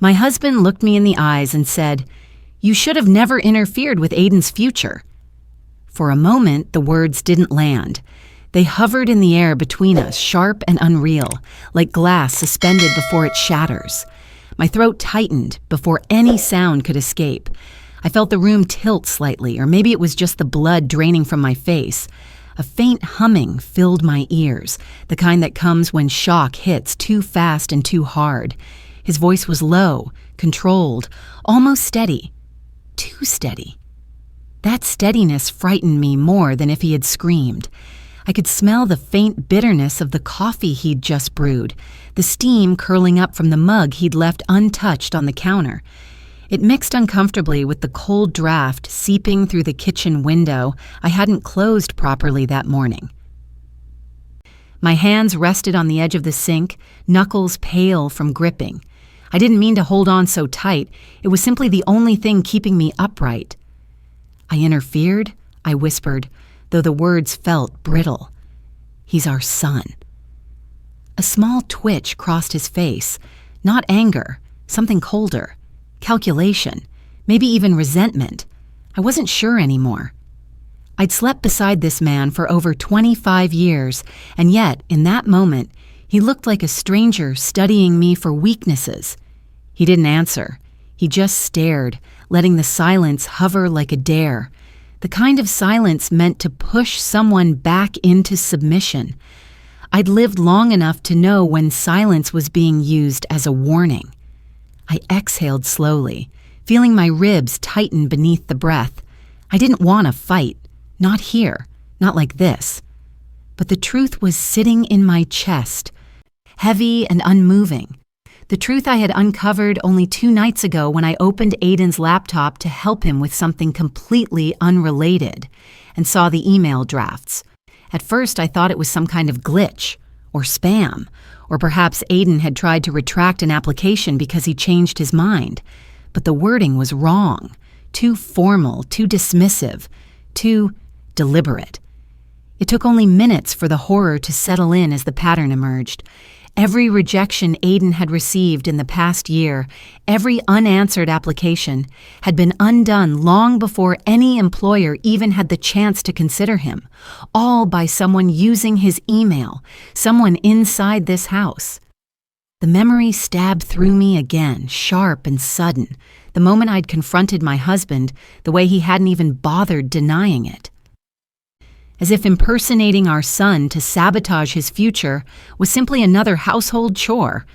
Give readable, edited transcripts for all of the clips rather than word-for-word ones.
My husband looked me in the eyes and said, "You should have never interfered with Aiden's future." For a moment, the words didn't land. They hovered in the air between us, sharp and unreal, like glass suspended before it shatters. My throat tightened before any sound could escape. I felt the room tilt slightly, or maybe it was just the blood draining from my face. A faint humming filled my ears, the kind that comes when shock hits too fast and too hard. His voice was low, controlled, almost steady. Too steady. That steadiness frightened me more than if he had screamed. I could smell the faint bitterness of the coffee he'd just brewed, the steam curling up from the mug he'd left untouched on the counter. It mixed uncomfortably with the cold draft seeping through the kitchen window I hadn't closed properly that morning. My hands rested on the edge of the sink, knuckles pale from gripping. I didn't mean to hold on so tight. It was simply the only thing keeping me upright. "I interfered," I whispered, though the words felt brittle. "He's our son." A small twitch crossed his face, not anger, something colder. Calculation, maybe even resentment. I wasn't sure anymore. I'd slept beside this man for over 25 years, and yet, in that moment, he looked like a stranger studying me for weaknesses. He didn't answer. He just stared, letting the silence hover like a dare. The kind of silence meant to push someone back into submission. I'd lived long enough to know when silence was being used as a warning. I exhaled slowly, feeling my ribs tighten beneath the breath. I didn't want to fight. Not here. Not like this. But the truth was sitting in my chest, heavy and unmoving. The truth I had uncovered only 2 nights ago when I opened Aiden's laptop to help him with something completely unrelated and saw the email drafts. At first, I thought it was some kind of glitch or spam, or perhaps Aiden had tried to retract an application because he changed his mind. But the wording was wrong, too formal, too dismissive, too deliberate. It took only minutes for the horror to settle in as the pattern emerged. Every rejection Aiden had received in the past year, every unanswered application, had been undone long before any employer even had the chance to consider him, all by someone using his email, someone inside this house. The memory stabbed through me again, sharp and sudden, the moment I'd confronted my husband, the way he hadn't even bothered denying it. As if impersonating our son to sabotage his future was simply another household chore.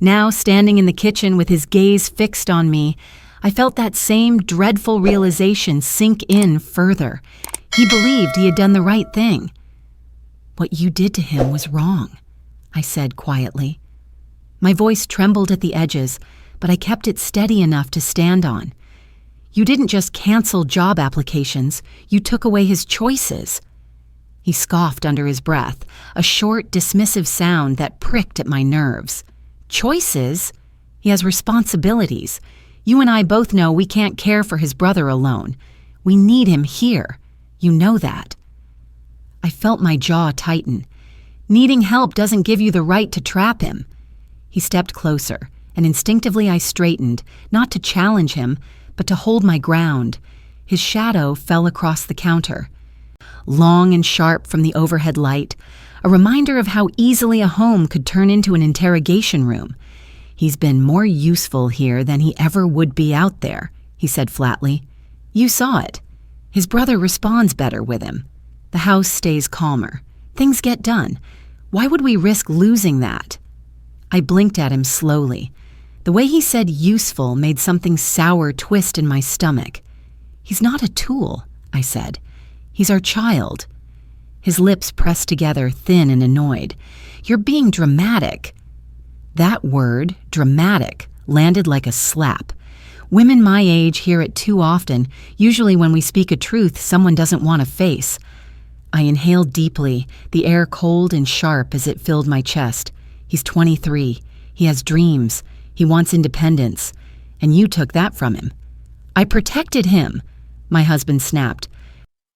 Now, standing in the kitchen with his gaze fixed on me, I felt that same dreadful realization sink in further. He believed he had done the right thing. "What you did to him was wrong," I said quietly. My voice trembled at the edges, but I kept it steady enough to stand on. "You didn't just cancel job applications, you took away his choices." He scoffed under his breath, a short, dismissive sound that pricked at my nerves. "Choices? He has responsibilities. You and I both know we can't care for his brother alone. We need him here. You know that." I felt my jaw tighten. Needing help doesn't give you the right to trap him. He stepped closer, and instinctively I straightened, not to challenge him, but to hold my ground. His shadow fell across the counter. Long and sharp from the overhead light, a reminder of how easily a home could turn into an interrogation room. "He's been more useful here than he ever would be out there," he said flatly. "You saw it. His brother responds better with him. The house stays calmer. Things get done. Why would we risk losing that?" I blinked at him slowly. The way he said useful made something sour twist in my stomach. "He's not a tool," I said. "He's our child." His lips pressed together, thin and annoyed. "You're being dramatic." That word, dramatic, landed like a slap. Women my age hear it too often, usually when we speak a truth someone doesn't want to face. I inhaled deeply, the air cold and sharp as it filled my chest. He's 23. He has dreams. He wants independence. And you took that from him. "I protected him," my husband snapped.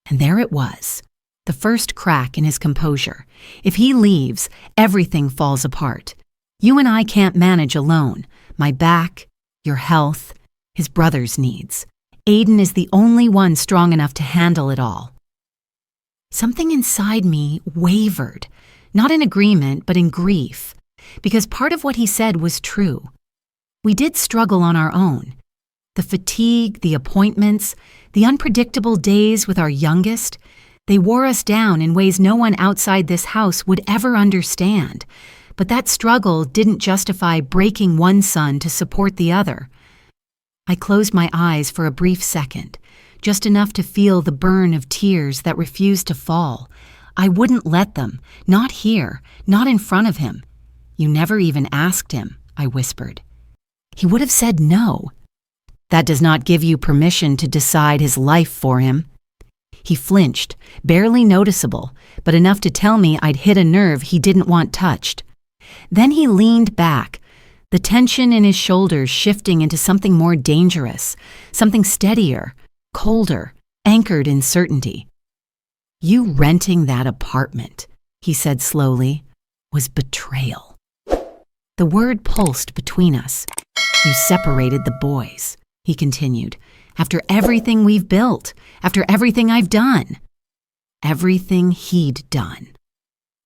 And there it was, the first crack in his composure. If he leaves, everything falls apart. You and I can't manage alone. My back, your health, his brother's needs. Aiden is the only one strong enough to handle it all. Something inside me wavered, not in agreement, but in grief, because part of what he said was true. We did struggle on our own. The fatigue, the appointments, the unpredictable days with our youngest, they wore us down in ways no one outside this house would ever understand. But that struggle didn't justify breaking one son to support the other. I closed my eyes for a brief second, just enough to feel the burn of tears that refused to fall. I wouldn't let them, not here, not in front of him. You never even asked him, I whispered. He would have said no. That does not give you permission to decide his life for him. He flinched, barely noticeable, but enough to tell me I'd hit a nerve he didn't want touched. Then he leaned back, the tension in his shoulders shifting into something more dangerous, something steadier, colder, anchored in certainty. You renting that apartment, he said slowly, was betrayal. The word pulsed between us. You separated the boys, he continued, after everything we've built, after everything I've done. Everything he'd done.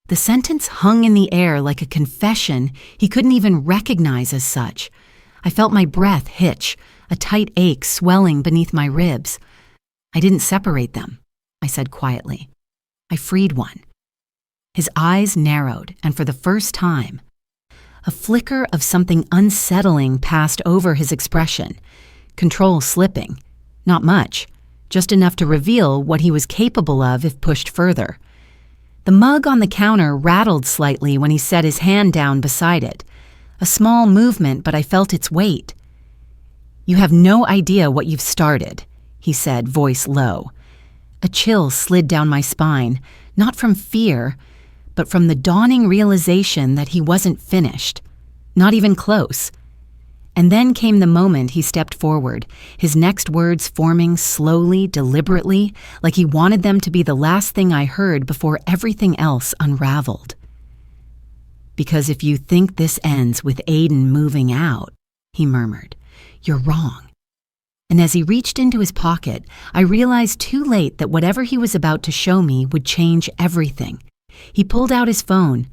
The sentence hung in the air like a confession he couldn't even recognize as such. I felt my breath hitch, a tight ache swelling beneath my ribs. I didn't separate them, I said quietly. I freed one. His eyes narrowed, and for the first time, a flicker of something unsettling passed over his expression. Control slipping. Not much, just enough to reveal what he was capable of if pushed further. The mug on the counter rattled slightly when he set his hand down beside it. A small movement, but I felt its weight. You have no idea what you've started, he said, voice low. A chill slid down my spine, not from fear, but from the dawning realization that he wasn't finished, not even close. And then came the moment he stepped forward, his next words forming slowly, deliberately, like he wanted them to be the last thing I heard before everything else unraveled. Because if you think this ends with Aiden moving out, he murmured, you're wrong. And as he reached into his pocket, I realized too late that whatever he was about to show me would change everything. He pulled out his phone,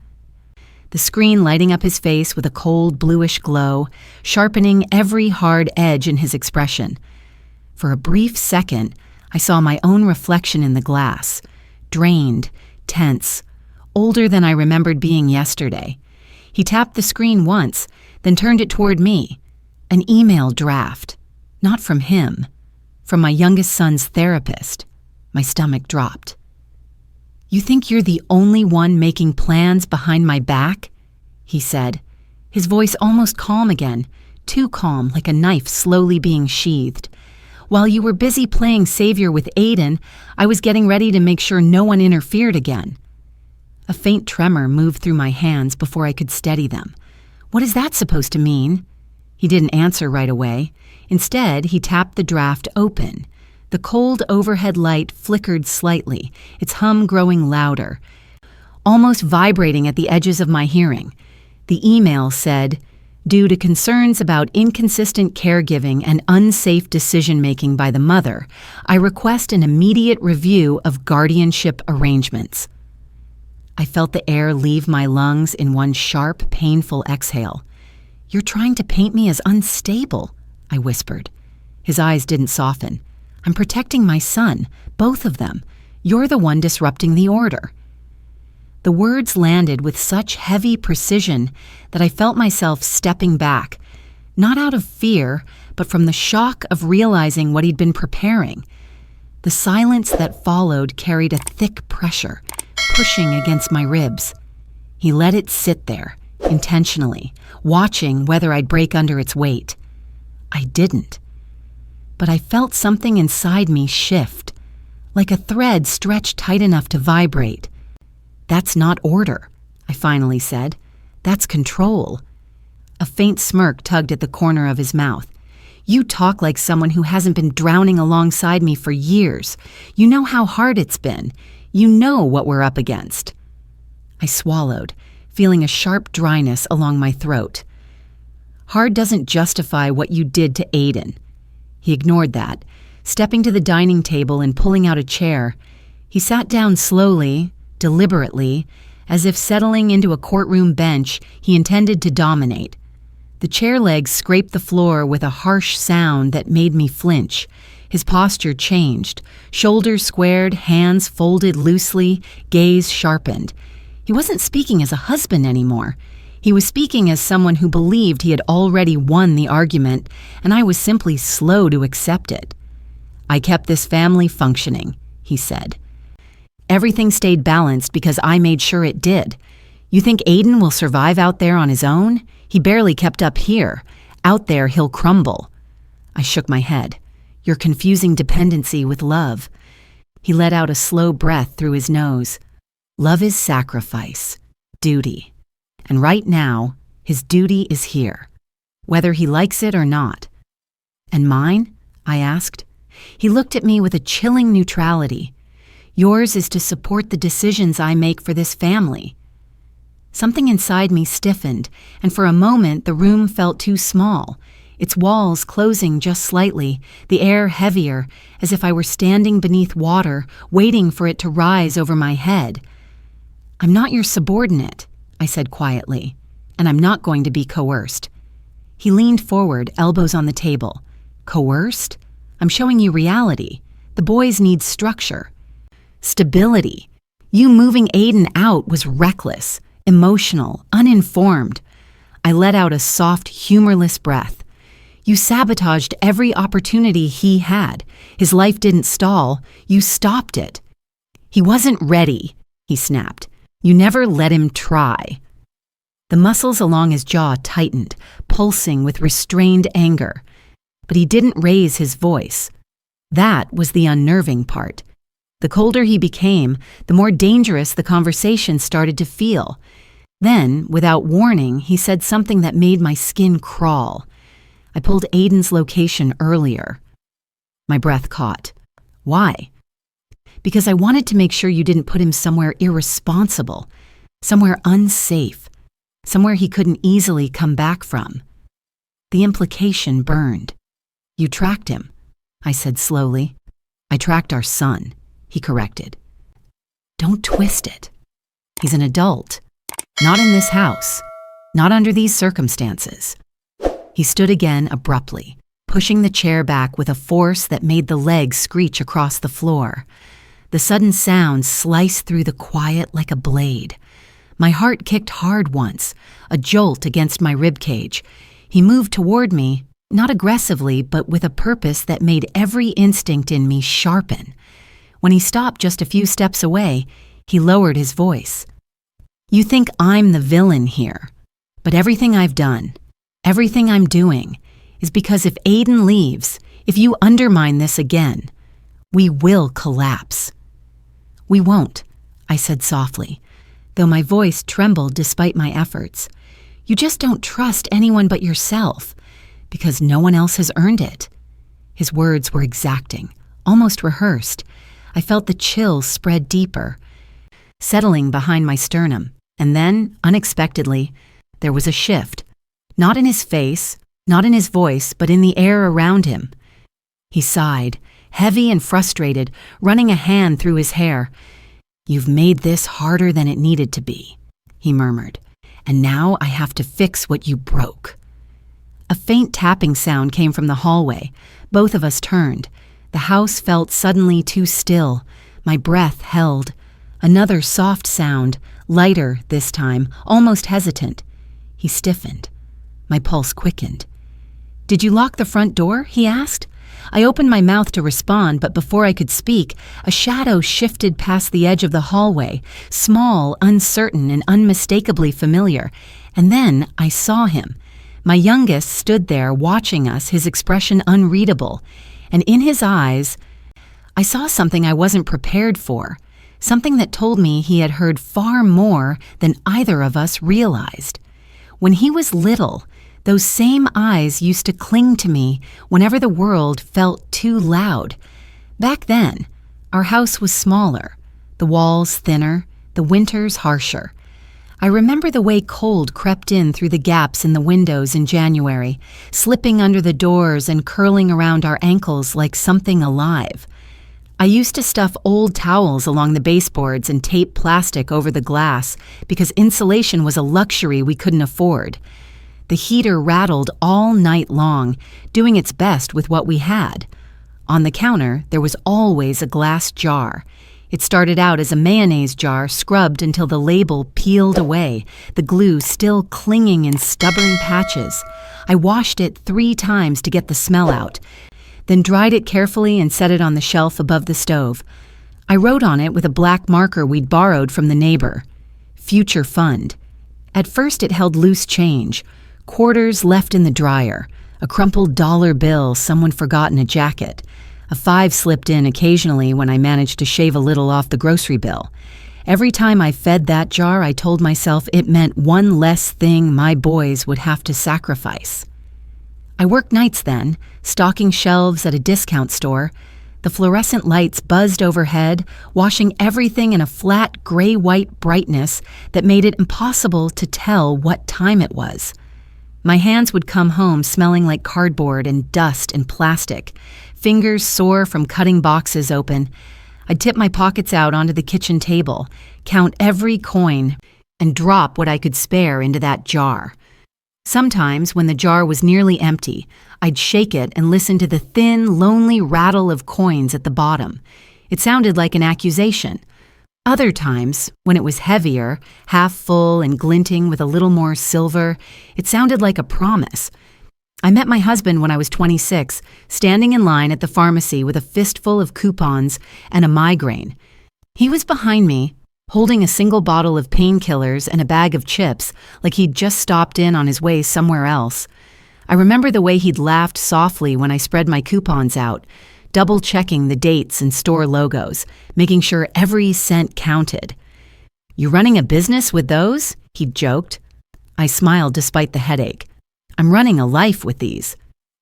the screen lighting up his face with a cold bluish glow, sharpening every hard edge in his expression. For a brief second, I saw my own reflection in the glass, drained, tense, older than I remembered being yesterday. He tapped the screen once, then turned it toward me. An email draft. Not from him, from my youngest son's therapist. My stomach dropped. You think you're the only one making plans behind my back? He said, his voice almost calm again, too calm, like a knife slowly being sheathed. While you were busy playing savior with Aiden, I was getting ready to make sure no one interfered again. A faint tremor moved through my hands before I could steady them. What is that supposed to mean? He didn't answer right away. Instead, he tapped the draft open. The cold overhead light flickered slightly, its hum growing louder, almost vibrating at the edges of my hearing. The email said, due to concerns about inconsistent caregiving and unsafe decision-making by the mother, I request an immediate review of guardianship arrangements. I felt the air leave my lungs in one sharp, painful exhale. You're trying to paint me as unstable, I whispered. His eyes didn't soften. I'm protecting my son, both of them. You're the one disrupting the order. The words landed with such heavy precision that I felt myself stepping back, not out of fear, but from the shock of realizing what he'd been preparing. The silence that followed carried a thick pressure, pushing against my ribs. He let it sit there, intentionally, watching whether I'd break under its weight. I didn't. But I felt something inside me shift, like a thread stretched tight enough to vibrate. That's not order, I finally said. That's control. A faint smirk tugged at the corner of his mouth. You talk like someone who hasn't been drowning alongside me for years. You know how hard it's been. You know what we're up against. I swallowed, feeling a sharp dryness along my throat. Hard doesn't justify what you did to Aiden." He ignored that, stepping to the dining table and pulling out a chair. He sat down slowly, deliberately, as if settling into a courtroom bench he intended to dominate. The chair legs scraped the floor with a harsh sound that made me flinch. His posture changed, shoulders squared, hands folded loosely, gaze sharpened. He wasn't speaking as a husband anymore. He was speaking as someone who believed he had already won the argument, and I was simply slow to accept it. "I kept this family functioning," he said. "Everything stayed balanced because I made sure it did. You think Aiden will survive out there on his own? He barely kept up here. Out there, he'll crumble." I shook my head. "You're confusing dependency with love." He let out a slow breath through his nose. "Love is sacrifice, duty. And right now, his duty is here, whether he likes it or not." "And mine?" I asked. He looked at me with a chilling neutrality. "Yours is to support the decisions I make for this family." Something inside me stiffened, and for a moment the room felt too small, its walls closing just slightly, the air heavier, as if I were standing beneath water, waiting for it to rise over my head. "I'm not your subordinate," I said quietly, "and I'm not going to be coerced." He leaned forward, elbows on the table. "Coerced? I'm showing you reality. The boys need structure. Stability. You moving Aiden out was reckless, emotional, uninformed." I let out a soft, humorless breath. "You sabotaged every opportunity he had. His life didn't stall. You stopped it." "He wasn't ready," he snapped. "You never let him try." The muscles along his jaw tightened, pulsing with restrained anger. But he didn't raise his voice. That was the unnerving part. The colder he became, the more dangerous the conversation started to feel. Then, without warning, he said something that made my skin crawl. "I pulled Aiden's location earlier." My breath caught. "Why?" "Because I wanted to make sure you didn't put him somewhere irresponsible, somewhere unsafe, somewhere he couldn't easily come back from." The implication burned. "You tracked him," I said slowly. "I tracked our son," he corrected. "Don't twist it. He's an adult. Not in this house. Not under these circumstances." He stood again abruptly, pushing the chair back with a force that made the legs screech across the floor. The sudden sound sliced through the quiet like a blade. My heart kicked hard once, a jolt against my ribcage. He moved toward me, not aggressively, but with a purpose that made every instinct in me sharpen. When he stopped just a few steps away, he lowered his voice. "You think I'm the villain here, but everything I've done, everything I'm doing, is because if Aiden leaves, if you undermine this again, we will collapse." "We won't," I said softly, though my voice trembled despite my efforts. "You just don't trust anyone but yourself, because no one else has earned it." His words were exacting, almost rehearsed. I felt the chill spread deeper, settling behind my sternum, and then, unexpectedly, there was a shift. Not in his face, not in his voice, but in the air around him. He sighed, heavy and frustrated, running a hand through his hair. "You've made this harder than it needed to be," he murmured, "and now I have to fix what you broke." A faint tapping sound came from the hallway. Both of us turned. The house felt suddenly too still. My breath held. Another soft sound, lighter this time, almost hesitant. He stiffened. My pulse quickened. "Did you lock the front door?" he asked. I opened my mouth to respond, but before I could speak, a shadow shifted past the edge of the hallway, small, uncertain, and unmistakably familiar. And then I saw him. My youngest stood there watching us, his expression unreadable. And in his eyes, I saw something I wasn't prepared for, something that told me he had heard far more than either of us realized. When he was little, those same eyes used to cling to me whenever the world felt too loud. Back then, our house was smaller, the walls thinner, the winters harsher. I remember the way cold crept in through the gaps in the windows in January, slipping under the doors and curling around our ankles like something alive. I used to stuff old towels along the baseboards and tape plastic over the glass because insulation was a luxury we couldn't afford. The heater rattled all night long, doing its best with what we had. On the counter, there was always a glass jar. It started out as a mayonnaise jar scrubbed until the label peeled away, the glue still clinging in stubborn patches. I washed it 3 times to get the smell out, then dried it carefully and set it on the shelf above the stove. I wrote on it with a black marker we'd borrowed from the neighbor, "Future Fund." At first it held loose change, quarters left in the dryer, a crumpled dollar bill someone forgot in a jacket. A 5 slipped in occasionally when I managed to shave a little off the grocery bill. Every time I fed that jar, I told myself it meant one less thing my boys would have to sacrifice. I worked nights then, stocking shelves at a discount store. The fluorescent lights buzzed overhead, washing everything in a flat gray-white brightness that made it impossible to tell what time it was. My hands would come home smelling like cardboard and dust and plastic, fingers sore from cutting boxes open. I'd tip my pockets out onto the kitchen table, count every coin, and drop what I could spare into that jar. Sometimes, when the jar was nearly empty, I'd shake it and listen to the thin, lonely rattle of coins at the bottom. It sounded like an accusation. Other times, when it was heavier, half full and glinting with a little more silver, it sounded like a promise. I met my husband when I was 26, standing in line at the pharmacy with a fistful of coupons and a migraine. He was behind me, holding a single bottle of painkillers and a bag of chips like he'd just stopped in on his way somewhere else. I remember the way he'd laughed softly when I spread my coupons out, double-checking the dates and store logos, making sure every cent counted. "You running a business with those?" he'd joked. I smiled despite the headache. "I'm running a life with these."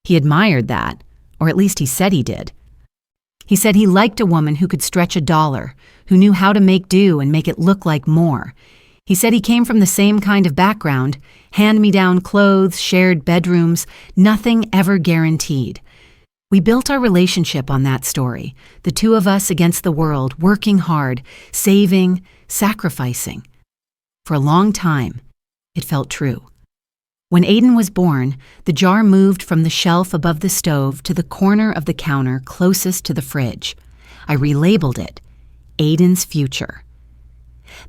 He admired that, or at least he said he did. He said he liked a woman who could stretch $1, who knew how to make do and make it look like more. He said he came from the same kind of background, hand-me-down clothes, shared bedrooms, nothing ever guaranteed. We built our relationship on that story, the two of us against the world, working hard, saving, sacrificing. For a long time, it felt true. When Aiden was born, the jar moved from the shelf above the stove to the corner of the counter closest to the fridge. I relabeled it, Aiden's Future.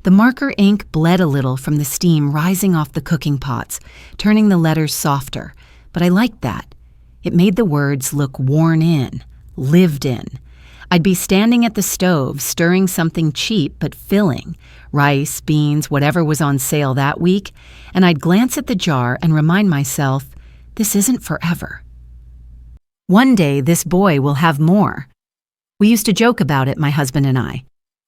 The marker ink bled a little from the steam rising off the cooking pots, turning the letters softer, but I liked that. It made the words look worn in, lived in. I'd be standing at the stove, stirring something cheap but filling, rice, beans, whatever was on sale that week, and I'd glance at the jar and remind myself, this isn't forever. One day, this boy will have more. We used to joke about it, my husband and I.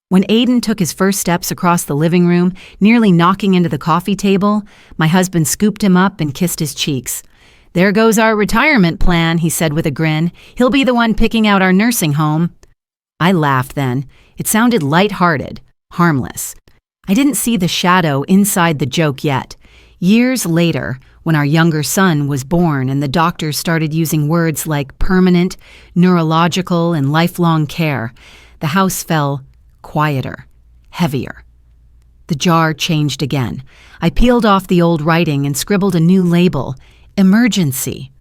When Aiden took his first steps across the living room, nearly knocking into the coffee table, my husband scooped him up and kissed his cheeks. "There goes our retirement plan," he said with a grin. "He'll be the one picking out our nursing home." I laughed then. It sounded light-hearted, harmless. I didn't see the shadow inside the joke yet. Years later, when our younger son was born and the doctors started using words like permanent, neurological, and lifelong care, the house fell quieter, heavier. The jar changed again. I peeled off the old writing and scribbled a new label, Emergency.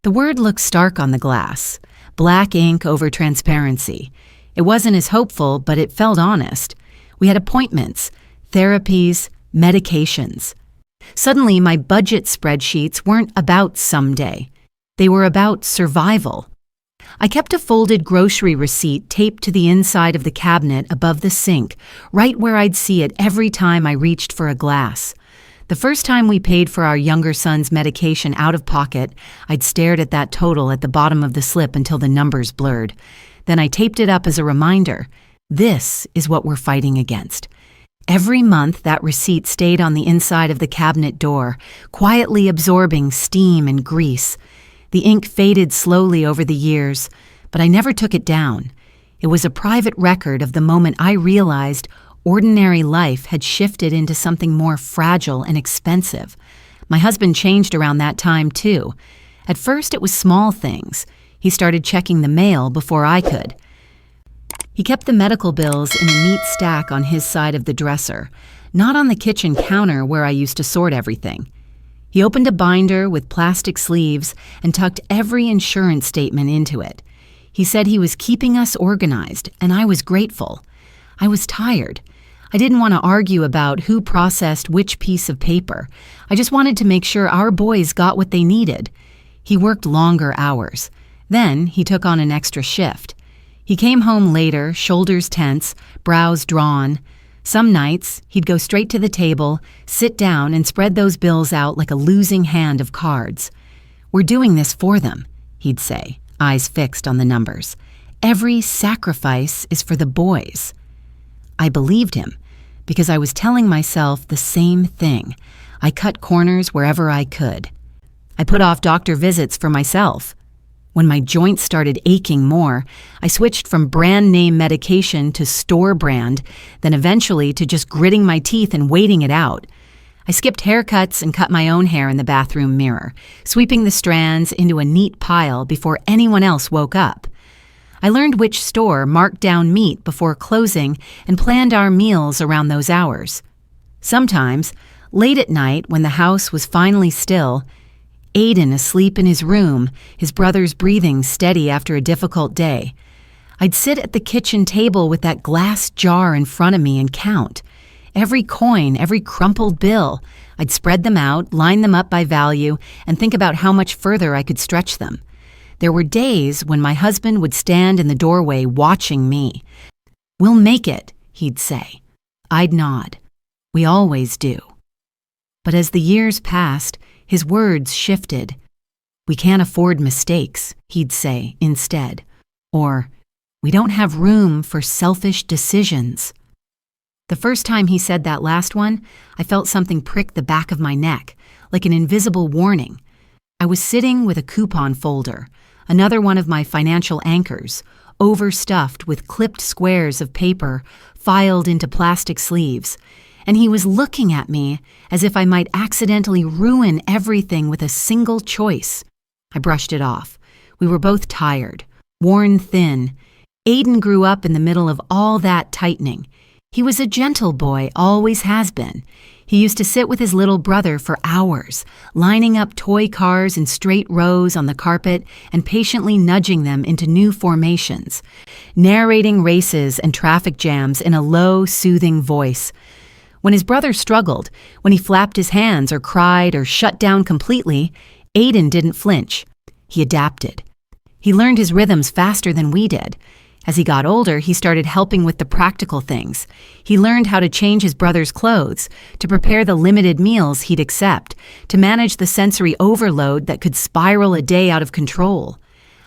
The word looked stark on the glass, black ink over transparency. It wasn't as hopeful, but it felt honest. We had appointments, therapies, medications. Suddenly, my budget spreadsheets weren't about someday. They were about survival. I kept a folded grocery receipt taped to the inside of the cabinet above the sink, right where I'd see it every time I reached for a glass. The first time we paid for our younger son's medication out of pocket, I'd stared at that total at the bottom of the slip until the numbers blurred. Then I taped it up as a reminder. This is what we're fighting against. Every month, that receipt stayed on the inside of the cabinet door, quietly absorbing steam and grease. The ink faded slowly over the years, but I never took it down. It was a private record of the moment I realized Ordinary life had shifted into something more fragile and expensive. My husband changed around that time, too. At first, it was small things. He started checking the mail before I could. He kept the medical bills in a neat stack on his side of the dresser, not on the kitchen counter where I used to sort everything. He opened a binder with plastic sleeves and tucked every insurance statement into it. He said he was keeping us organized, and I was grateful. I was tired. I didn't want to argue about who processed which piece of paper. I just wanted to make sure our boys got what they needed. He worked longer hours. Then he took on an extra shift. He came home later, shoulders tense, brows drawn. Some nights, he'd go straight to the table, sit down, and spread those bills out like a losing hand of cards. "We're doing this for them," he'd say, eyes fixed on the numbers. "Every sacrifice is for the boys." I believed him, because I was telling myself the same thing. I cut corners wherever I could. I put off doctor visits for myself. When my joints started aching more, I switched from brand name medication to store brand, then eventually to just gritting my teeth and waiting it out. I skipped haircuts and cut my own hair in the bathroom mirror, sweeping the strands into a neat pile before anyone else woke up. I learned which store marked down meat before closing and planned our meals around those hours. Sometimes, late at night when the house was finally still, Aiden asleep in his room, his brother's breathing steady after a difficult day, I'd sit at the kitchen table with that glass jar in front of me and count. Every coin, every crumpled bill. I'd spread them out, line them up by value, and think about how much further I could stretch them. There were days when my husband would stand in the doorway watching me. "We'll make it," he'd say. I'd nod. "We always do." But as the years passed, his words shifted. "We can't afford mistakes," he'd say instead. Or, "We don't have room for selfish decisions." The first time he said that last one, I felt something prick the back of my neck, like an invisible warning. I was sitting with a coupon folder, another one of my financial anchors, overstuffed with clipped squares of paper filed into plastic sleeves, and he was looking at me as if I might accidentally ruin everything with a single choice. I brushed it off. We were both tired, worn thin. Aiden grew up in the middle of all that tightening. He was a gentle boy, always has been. He used to sit with his little brother for hours, lining up toy cars in straight rows on the carpet and patiently nudging them into new formations, narrating races and traffic jams in a low, soothing voice. When his brother struggled, when he flapped his hands or cried or shut down completely, Aiden didn't flinch. He adapted. He learned his rhythms faster than we did. As he got older, he started helping with the practical things. He learned how to change his brother's clothes, to prepare the limited meals he'd accept, to manage the sensory overload that could spiral a day out of control.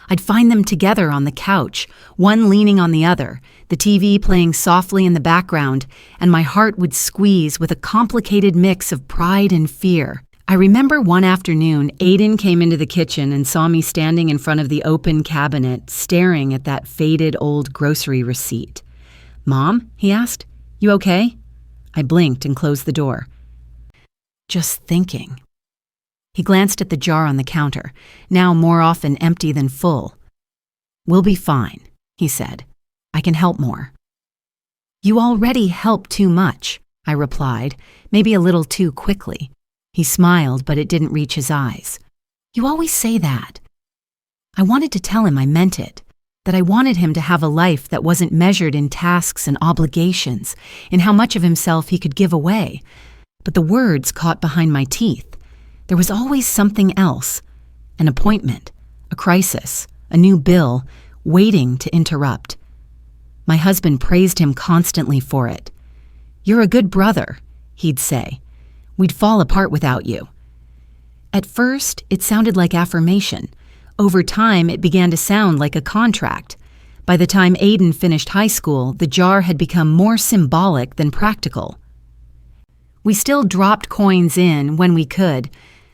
I'd find them together on the couch, one leaning on the other, the TV playing softly in the background, and my heart would squeeze with a complicated mix of pride and fear. I remember one afternoon, Aiden came into the kitchen and saw me standing in front of the open cabinet, staring at that faded old grocery receipt. "Mom?" he asked. "You okay?" I blinked and closed the door. "Just thinking." He glanced at the jar on the counter, now more often empty than full. "We'll be fine," he said. "I can help more." "You already help too much," I replied, maybe a little too quickly. He smiled, but it didn't reach his eyes. "You always say that." I wanted to tell him I meant it, that I wanted him to have a life that wasn't measured in tasks and obligations, in how much of himself he could give away. But the words caught behind my teeth. There was always something else, an appointment, a crisis, a new bill, waiting to interrupt. My husband praised him constantly for it. "You're a good brother," he'd say. "We'd fall apart without you." At first, it sounded like affirmation. Over time, it began to sound like a contract. By the time Aiden finished high school, the jar had become more symbolic than practical. We still dropped coins in when we could,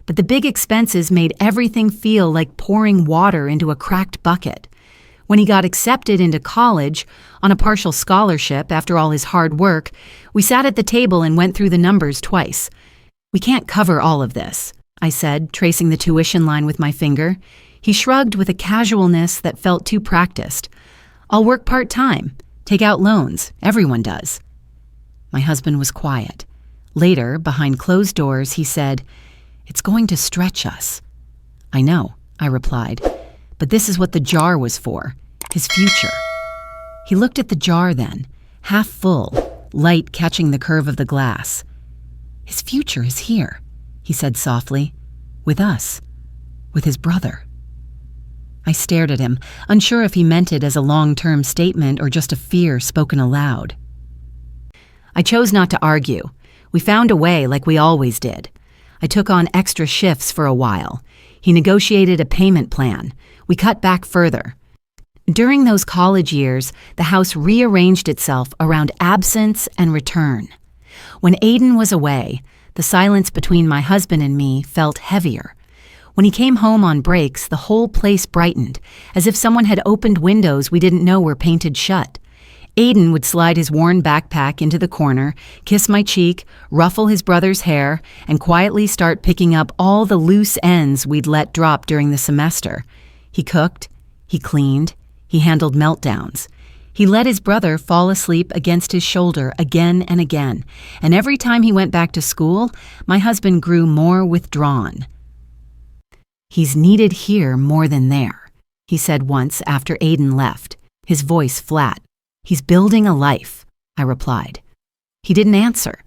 but the big expenses made everything feel like pouring water into a cracked bucket. When he got accepted into college, on a partial scholarship after all his hard work, we sat at the table and went through the numbers twice. "We can't cover all of this," I said, tracing the tuition line with my finger. He shrugged with a casualness that felt too practiced. "I'll work part-time, take out loans. Everyone does." My husband was quiet. Later, behind closed doors, he said, "It's going to stretch us." "I know," I replied, "but this is what the jar was for, his future." He looked at the jar then, half full, light catching the curve of the glass. "His future is here," he said softly, "with us, with his brother." I stared at him, unsure if he meant it as a long-term statement or just a fear spoken aloud. I chose not to argue. We found a way like we always did. I took on extra shifts for a while. He negotiated a payment plan. We cut back further. During those college years, the house rearranged itself around absence and return. When Aiden was away, the silence between my husband and me felt heavier. When he came home on breaks, the whole place brightened, as if someone had opened windows we didn't know were painted shut. Aiden would slide his worn backpack into the corner, kiss my cheek, ruffle his brother's hair, and quietly start picking up all the loose ends we'd let drop during the semester. He cooked, he cleaned, he handled meltdowns. He let his brother fall asleep against his shoulder again and again, and every time he went back to school, my husband grew more withdrawn. "He's needed here more than there," he said once after Aiden left, his voice flat. "He's building a life," I replied. He didn't answer.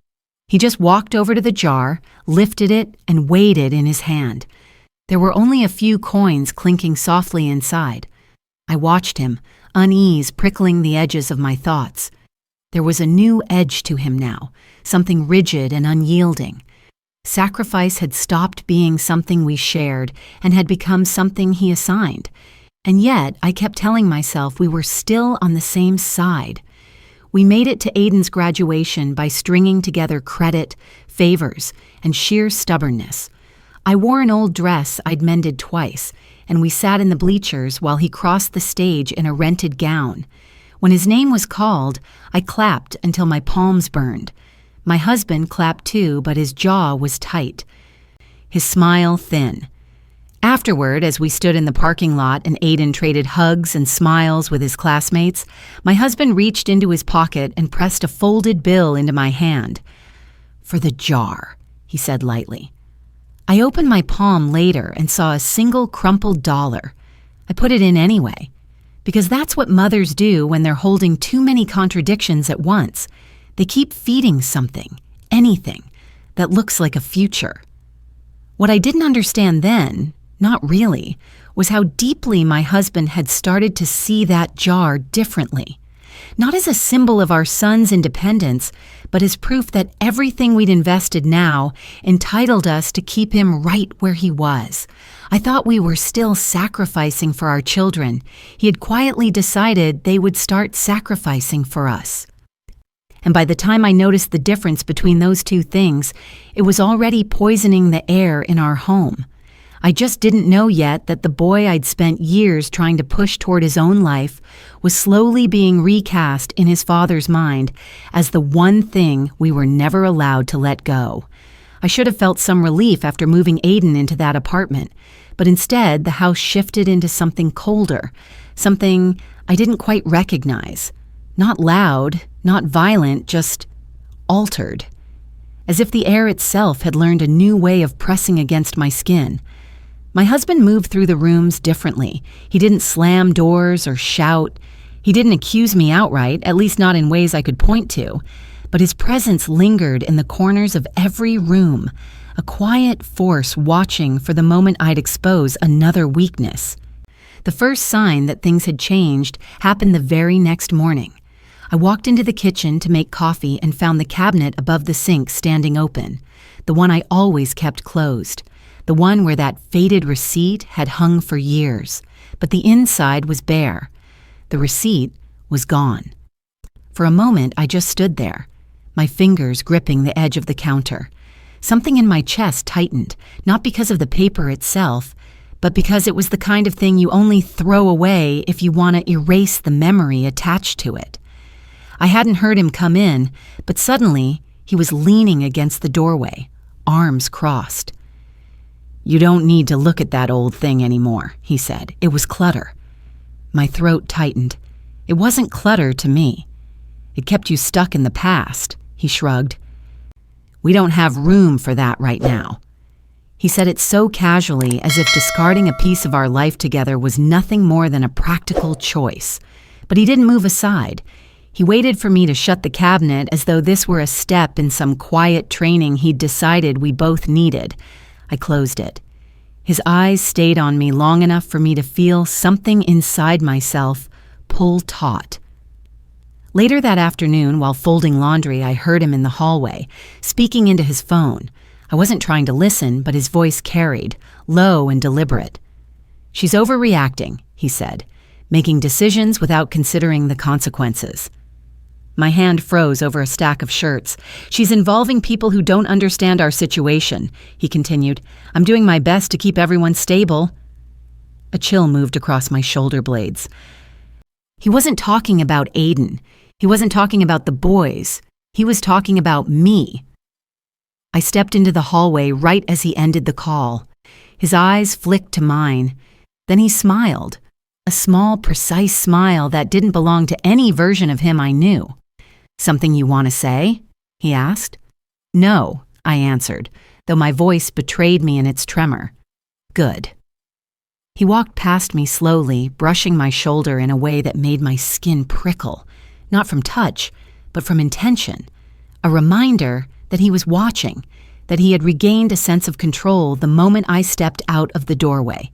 He just walked over to the jar, lifted it, and weighed it in his hand. There were only a few coins clinking softly inside. I watched him, unease prickling the edges of my thoughts. There was a new edge to him now, something rigid and unyielding. Sacrifice had stopped being something we shared and had become something he assigned. And yet, I kept telling myself we were still on the same side. We made it to Aiden's graduation by stringing together credit, favors, and sheer stubbornness. I wore an old dress I'd mended twice, and we sat in the bleachers while he crossed the stage in a rented gown. When his name was called, I clapped until my palms burned. My husband clapped too, but his jaw was tight, his smile thin. Afterward, as we stood in the parking lot and Aiden traded hugs and smiles with his classmates, my husband reached into his pocket and pressed a folded bill into my hand. "For the jar," he said lightly. I opened my palm later and saw a single crumpled dollar. I put it in anyway, because that's what mothers do when they're holding too many contradictions at once. They keep feeding something, anything, that looks like a future. What I didn't understand then, not really, was how deeply my husband had started to see that jar differently. Not as a symbol of our son's independence, but as proof that everything we'd invested now entitled us to keep him right where he was. I thought we were still sacrificing for our children. He had quietly decided they would start sacrificing for us. And by the time I noticed the difference between those two things, it was already poisoning the air in our home. I just didn't know yet that the boy I'd spent years trying to push toward his own life was slowly being recast in his father's mind as the one thing we were never allowed to let go. I should have felt some relief after moving Aiden into that apartment, but instead the house shifted into something colder, something I didn't quite recognize. Not loud, not violent, just altered. As if the air itself had learned a new way of pressing against my skin. My husband moved through the rooms differently. He didn't slam doors or shout. He didn't accuse me outright, at least not in ways I could point to. But his presence lingered in the corners of every room, a quiet force watching for the moment I'd expose another weakness. The first sign that things had changed happened the very next morning. I walked into the kitchen to make coffee and found the cabinet above the sink standing open, the one I always kept closed. The one where that faded receipt had hung for years, but the inside was bare. The receipt was gone. For a moment, I just stood there, my fingers gripping the edge of the counter. Something in my chest tightened, not because of the paper itself, but because it was the kind of thing you only throw away if you want to erase the memory attached to it. I hadn't heard him come in, but suddenly he was leaning against the doorway, arms crossed. "You don't need to look at that old thing anymore," he said. "It was clutter." My throat tightened. It wasn't clutter to me. "It kept you stuck in the past," he shrugged. "We don't have room for that right now." He said it so casually, as if discarding a piece of our life together was nothing more than a practical choice. But he didn't move aside. He waited for me to shut the cabinet as though this were a step in some quiet training he'd decided we both needed. I closed it. His eyes stayed on me long enough for me to feel something inside myself pull taut. Later that afternoon, while folding laundry, I heard him in the hallway, speaking into his phone. I wasn't trying to listen, but his voice carried, low and deliberate. "She's overreacting," he said, "making decisions without considering the consequences." My hand froze over a stack of shirts. "She's involving people who don't understand our situation," he continued. "I'm doing my best to keep everyone stable." A chill moved across my shoulder blades. He wasn't talking about Aiden. He wasn't talking about the boys. He was talking about me. I stepped into the hallway right as he ended the call. His eyes flicked to mine. Then he smiled. A small, precise smile that didn't belong to any version of him I knew. "Something you want to say?" he asked. "No," I answered, though my voice betrayed me in its tremor. "Good." He walked past me slowly, brushing my shoulder in a way that made my skin prickle, not from touch, but from intention, a reminder that he was watching, that he had regained a sense of control the moment I stepped out of the doorway.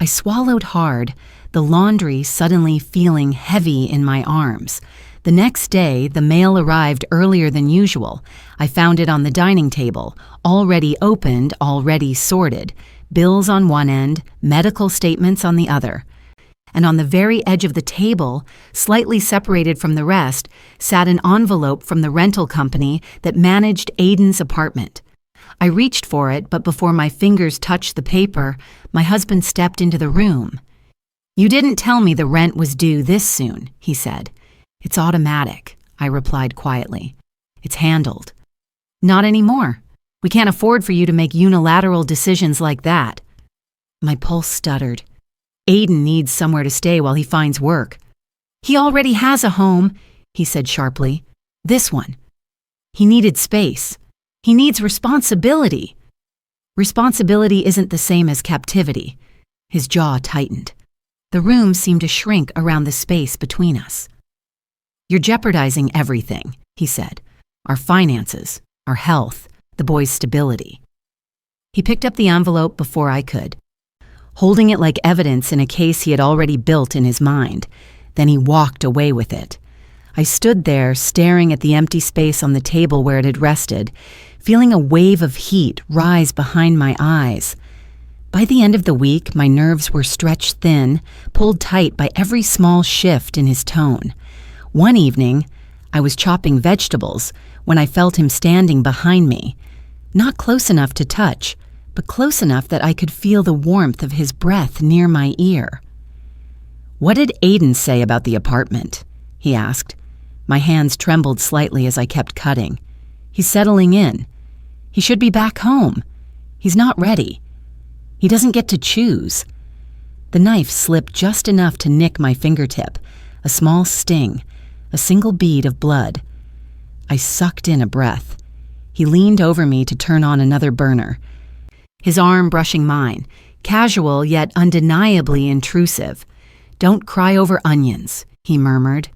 I swallowed hard, the laundry suddenly feeling heavy in my arms. The next day, the mail arrived earlier than usual. I found it on the dining table, already opened, already sorted, bills on one end, medical statements on the other. And on the very edge of the table, slightly separated from the rest, sat an envelope from the rental company that managed Aiden's apartment. I reached for it, but before my fingers touched the paper, my husband stepped into the room. "You didn't tell me the rent was due this soon," he said. "It's automatic," I replied quietly. "It's handled." "Not anymore. We can't afford for you to make unilateral decisions like that." My pulse stuttered. "Aiden needs somewhere to stay while he finds work." "He already has a home," he said sharply. "This one." "He needed space. He needs responsibility." "Responsibility isn't the same as captivity." His jaw tightened. The room seemed to shrink around the space between us. "You're jeopardizing everything," he said. "Our finances, our health, the boy's stability." He picked up the envelope before I could, holding it like evidence in a case he had already built in his mind. Then he walked away with it. I stood there, staring at the empty space on the table where it had rested, feeling a wave of heat rise behind my eyes. By the end of the week, my nerves were stretched thin, pulled tight by every small shift in his tone. One evening, I was chopping vegetables when I felt him standing behind me, not close enough to touch, but close enough that I could feel the warmth of his breath near my ear. "What did Aiden say about the apartment?" he asked. My hands trembled slightly as I kept cutting. "He's settling in. He should be back home. He's not ready. He doesn't get to choose." The knife slipped just enough to nick my fingertip, a small sting, a single bead of blood. I sucked in a breath. He leaned over me to turn on another burner, his arm brushing mine, casual yet undeniably intrusive. "Don't cry over onions," he murmured.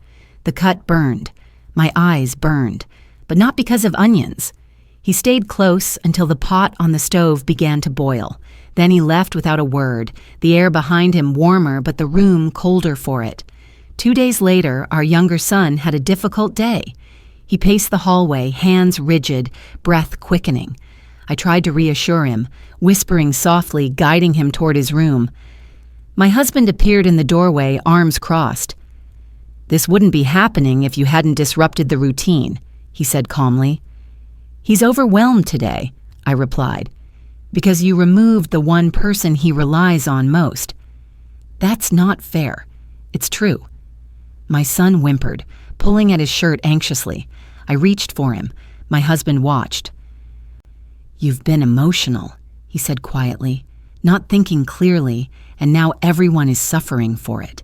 The cut burned. My eyes burned, but not because of onions. He stayed close until the pot on the stove began to boil. Then he left without a word, the air behind him warmer but the room colder for it. 2 days later, our younger son had a difficult day. He paced the hallway, hands rigid, breath quickening. I tried to reassure him, whispering softly, guiding him toward his room. My husband appeared in the doorway, arms crossed. "This wouldn't be happening if you hadn't disrupted the routine," he said calmly. "He's overwhelmed today," I replied. Because you removed the one person he relies on most. That's not fair. It's true. My son whimpered, pulling at his shirt anxiously. I reached for him. My husband watched. You've been emotional, he said quietly, not thinking clearly, and now everyone is suffering for it.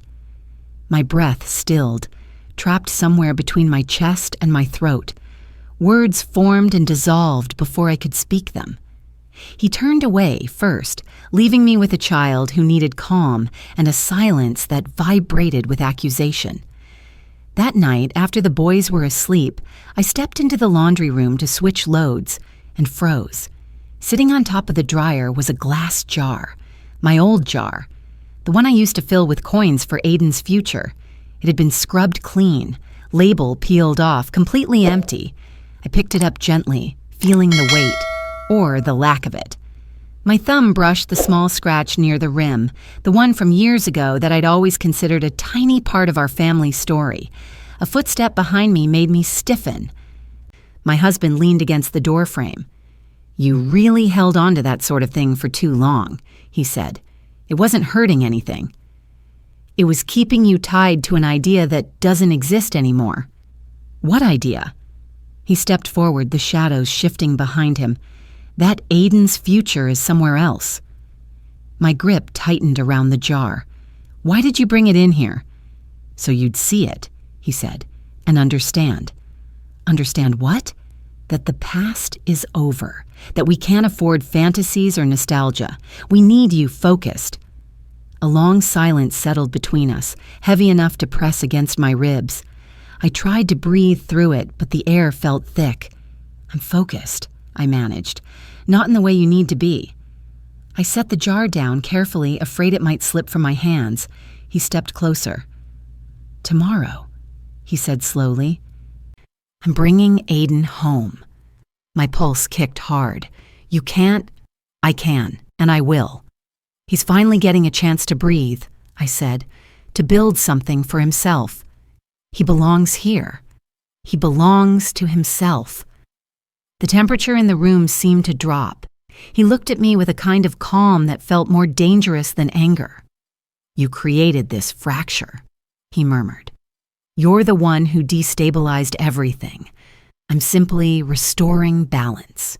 My breath stilled, trapped somewhere between my chest and my throat. Words formed and dissolved before I could speak them. He turned away first, leaving me with a child who needed calm and a silence that vibrated with accusation. That night, after the boys were asleep, I stepped into the laundry room to switch loads and froze. Sitting on top of the dryer was a glass jar, my old jar, the one I used to fill with coins for Aiden's future. It had been scrubbed clean, label peeled off, completely empty. I picked it up gently, feeling the weight, or the lack of it. My thumb brushed the small scratch near the rim, the one from years ago that I'd always considered a tiny part of our family story. A footstep behind me made me stiffen. My husband leaned against the doorframe. You really held on to that sort of thing for too long, he said. It wasn't hurting anything. It was keeping you tied to an idea that doesn't exist anymore. What idea? He stepped forward, the shadows shifting behind him. That Aiden's future is somewhere else. My grip tightened around the jar. Why did you bring it in here? So you'd see it, he said, and understand. Understand what? That the past is over, that we can't afford fantasies or nostalgia. We need you focused. A long silence settled between us, heavy enough to press against my ribs. I tried to breathe through it, but the air felt thick. I'm focused, I managed. Not in the way you need to be. I set the jar down carefully, afraid it might slip from my hands. He stepped closer. Tomorrow, he said slowly. I'm bringing Aiden home. My pulse kicked hard. You can't. I can, and I will. He's finally getting a chance to breathe, I said, to build something for himself. He belongs here. He belongs to himself. The temperature in the room seemed to drop. He looked at me with a kind of calm that felt more dangerous than anger. You created this fracture, he murmured. You're the one who destabilized everything. I'm simply restoring balance.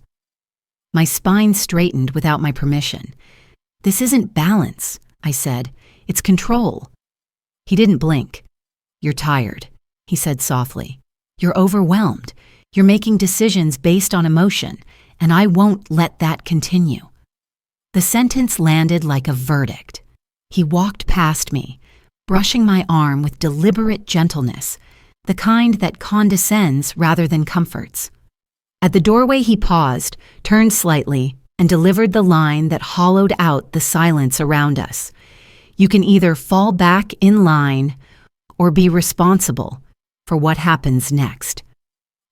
My spine straightened without my permission. This isn't balance, I said. It's control. He didn't blink. You're tired, he said softly. You're overwhelmed. You're making decisions based on emotion, and I won't let that continue. The sentence landed like a verdict. He walked past me, brushing my arm with deliberate gentleness, the kind that condescends rather than comforts. At the doorway he paused, turned slightly, and delivered the line that hollowed out the silence around us. You can either fall back in line or be responsible for what happens next.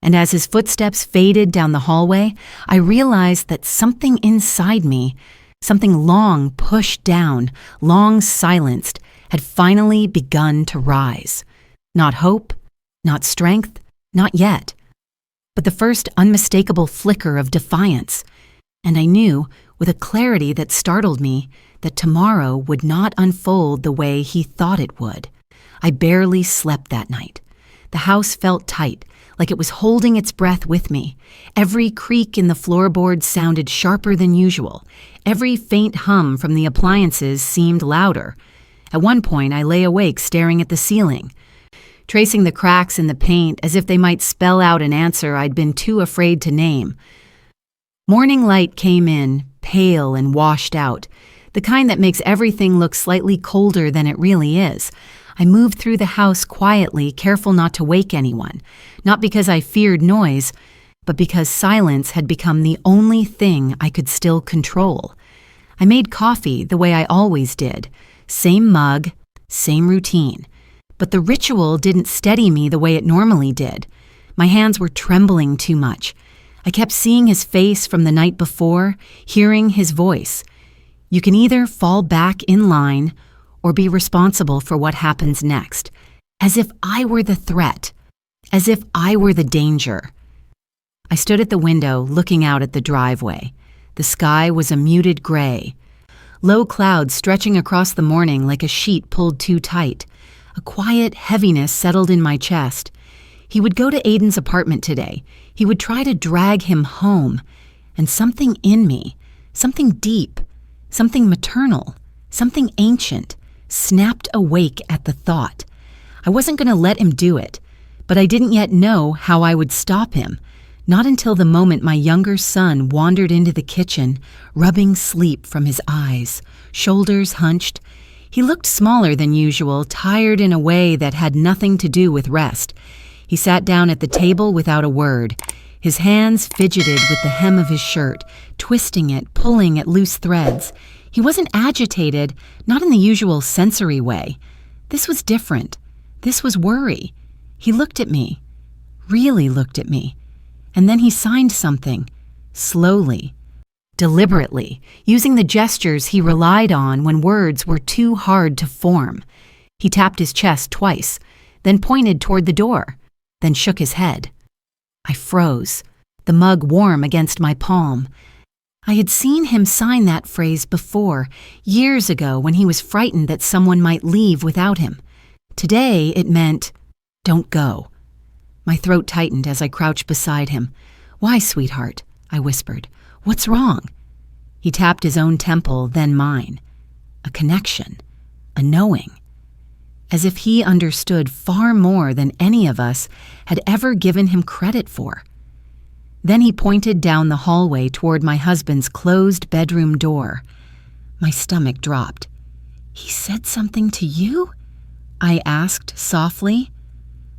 And as his footsteps faded down the hallway, I realized that something inside me, something long pushed down, long silenced, had finally begun to rise. Not hope, not strength, not yet, but the first unmistakable flicker of defiance. And I knew, with a clarity that startled me, that tomorrow would not unfold the way he thought it would. I barely slept that night. The house felt tight, like it was holding its breath with me. Every creak in the floorboards sounded sharper than usual. Every faint hum from the appliances seemed louder. At one point, I lay awake staring at the ceiling, tracing the cracks in the paint as if they might spell out an answer I'd been too afraid to name. Morning light came in, pale and washed out, the kind that makes everything look slightly colder than it really is. I moved through the house quietly, careful not to wake anyone, not because I feared noise, but because silence had become the only thing I could still control. I made coffee the way I always did, same mug, same routine, but the ritual didn't steady me the way it normally did. My hands were trembling too much. I kept seeing his face from the night before, hearing his voice. You can either fall back in line or be responsible for what happens next, as if I were the threat, as if I were the danger. I stood at the window looking out at the driveway. The sky was a muted gray. Low clouds stretching across the morning like a sheet pulled too tight. A quiet heaviness settled in my chest. He would go to Aiden's apartment today. He would try to drag him home. And something in me, something deep, something maternal, something ancient, snapped awake at the thought. I wasn't going to let him do it, but I didn't yet know how I would stop him. Not until the moment my younger son wandered into the kitchen, rubbing sleep from his eyes, shoulders hunched. He looked smaller than usual, tired in a way that had nothing to do with rest. He sat down at the table without a word. His hands fidgeted with the hem of his shirt, twisting it, pulling at loose threads. He wasn't agitated, not in the usual sensory way. This was different. This was worry. He looked at me, really looked at me, and then he signed something, slowly, deliberately, using the gestures he relied on when words were too hard to form. He tapped his chest twice, then pointed toward the door, then shook his head. I froze, the mug warm against my palm. I had seen him sign that phrase before, years ago when he was frightened that someone might leave without him. Today it meant, "Don't go." My throat tightened as I crouched beside him. "Why, sweetheart?" I whispered. "What's wrong?" He tapped his own temple, then mine. A connection, a knowing. As if he understood far more than any of us had ever given him credit for. Then he pointed down the hallway toward my husband's closed bedroom door. My stomach dropped. "He said something to you?" I asked softly.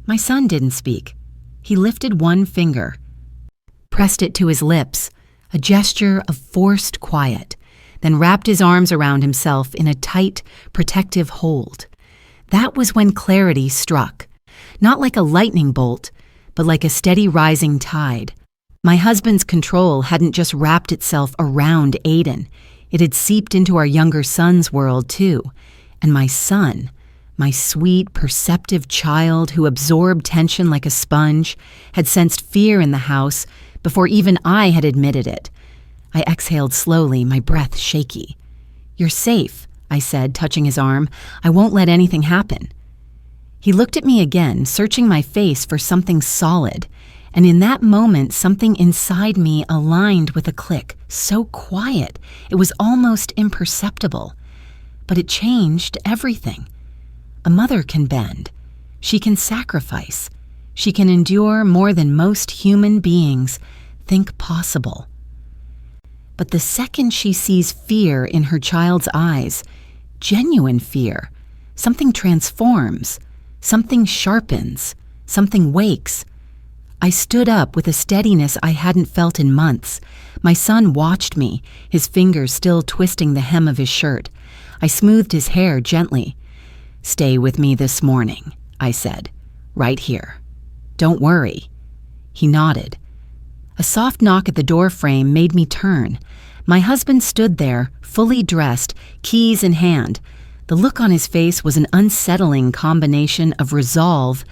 My son didn't speak. He lifted one finger, pressed it to his lips, a gesture of forced quiet, then wrapped his arms around himself in a tight, protective hold. That was when clarity struck, not like a lightning bolt, but like a steady rising tide. My husband's control hadn't just wrapped itself around Aiden. It had seeped into our younger son's world too. And my son, my sweet, perceptive child who absorbed tension like a sponge, had sensed fear in the house before even I had admitted it. I exhaled slowly, my breath shaky. "You're safe," I said, touching his arm. "I won't let anything happen." He looked at me again, searching my face for something solid, and in that moment something inside me aligned with a click, so quiet it was almost imperceptible. But it changed everything. A mother can bend. She can sacrifice. She can endure more than most human beings think possible. But the second she sees fear in her child's eyes, genuine fear, something transforms, something sharpens, something wakes. I stood up with a steadiness I hadn't felt in months. My son watched me, his fingers still twisting the hem of his shirt. I smoothed his hair gently. "Stay with me this morning," I said, "right here. Don't worry." He nodded. A soft knock at the door frame made me turn. My husband stood there, fully dressed, keys in hand. The look on his face was an unsettling combination of resolve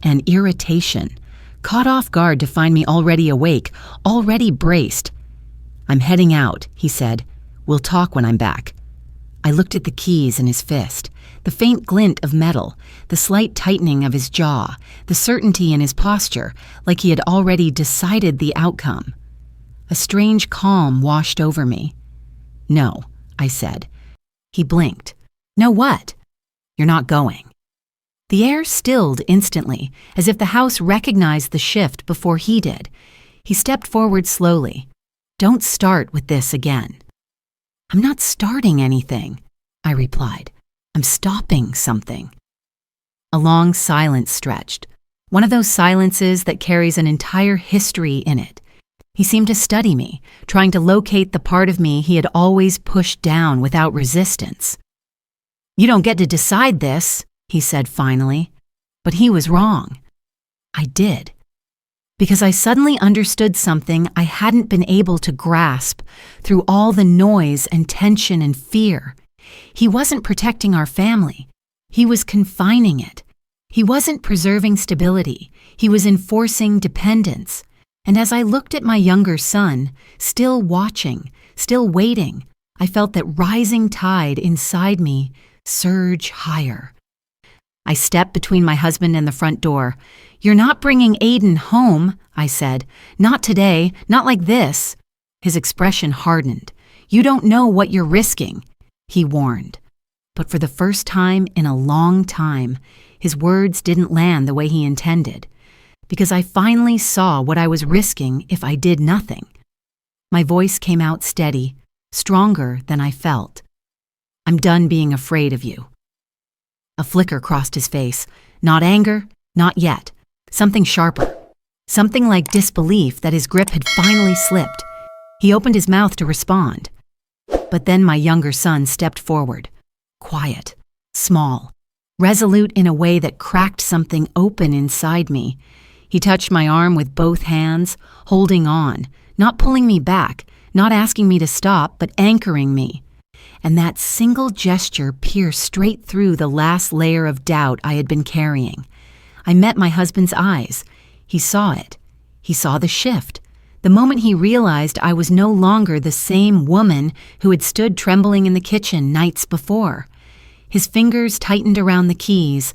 and irritation. Caught off guard to find me already awake, already braced. "I'm heading out," he said. "We'll talk when I'm back." I looked at the keys in his fist, the faint glint of metal, the slight tightening of his jaw, the certainty in his posture, like he had already decided the outcome. A strange calm washed over me. "No," I said. He blinked. "No what?" "You're not going." The air stilled instantly, as if the house recognized the shift before he did. He stepped forward slowly. "Don't start with this again." "I'm not starting anything," I replied. "I'm stopping something." A long silence stretched, one of those silences that carries an entire history in it. He seemed to study me, trying to locate the part of me he had always pushed down without resistance. "You don't get to decide this," he said finally. But he was wrong. I did. Because I suddenly understood something I hadn't been able to grasp through all the noise and tension and fear. He wasn't protecting our family. He was confining it. He wasn't preserving stability. He was enforcing dependence. And as I looked at my younger son, still watching, Still waiting, I felt that rising tide inside me surge higher. I stepped between my husband and the front door. "You're not bringing Aiden home," I said. "Not today, not like this." His expression hardened. "You don't know what you're risking," he warned. But for the first time in a long time, his words didn't land the way he intended, because I finally saw what I was risking if I did nothing. My voice came out steady, stronger than I felt. "I'm done being afraid of you." A flicker crossed his face. Not anger, not yet. Something sharper. Something like disbelief that his grip had finally slipped. He opened his mouth to respond. But then my younger son stepped forward. Quiet, small, resolute in a way that cracked something open inside me. He touched my arm with both hands, holding on, not pulling me back, not asking me to stop, but anchoring me. And that single gesture pierced straight through the last layer of doubt I had been carrying. I met my husband's eyes. He saw it. He saw the shift. The moment he realized I was no longer the same woman who had stood trembling in the kitchen nights before. His fingers tightened around the keys,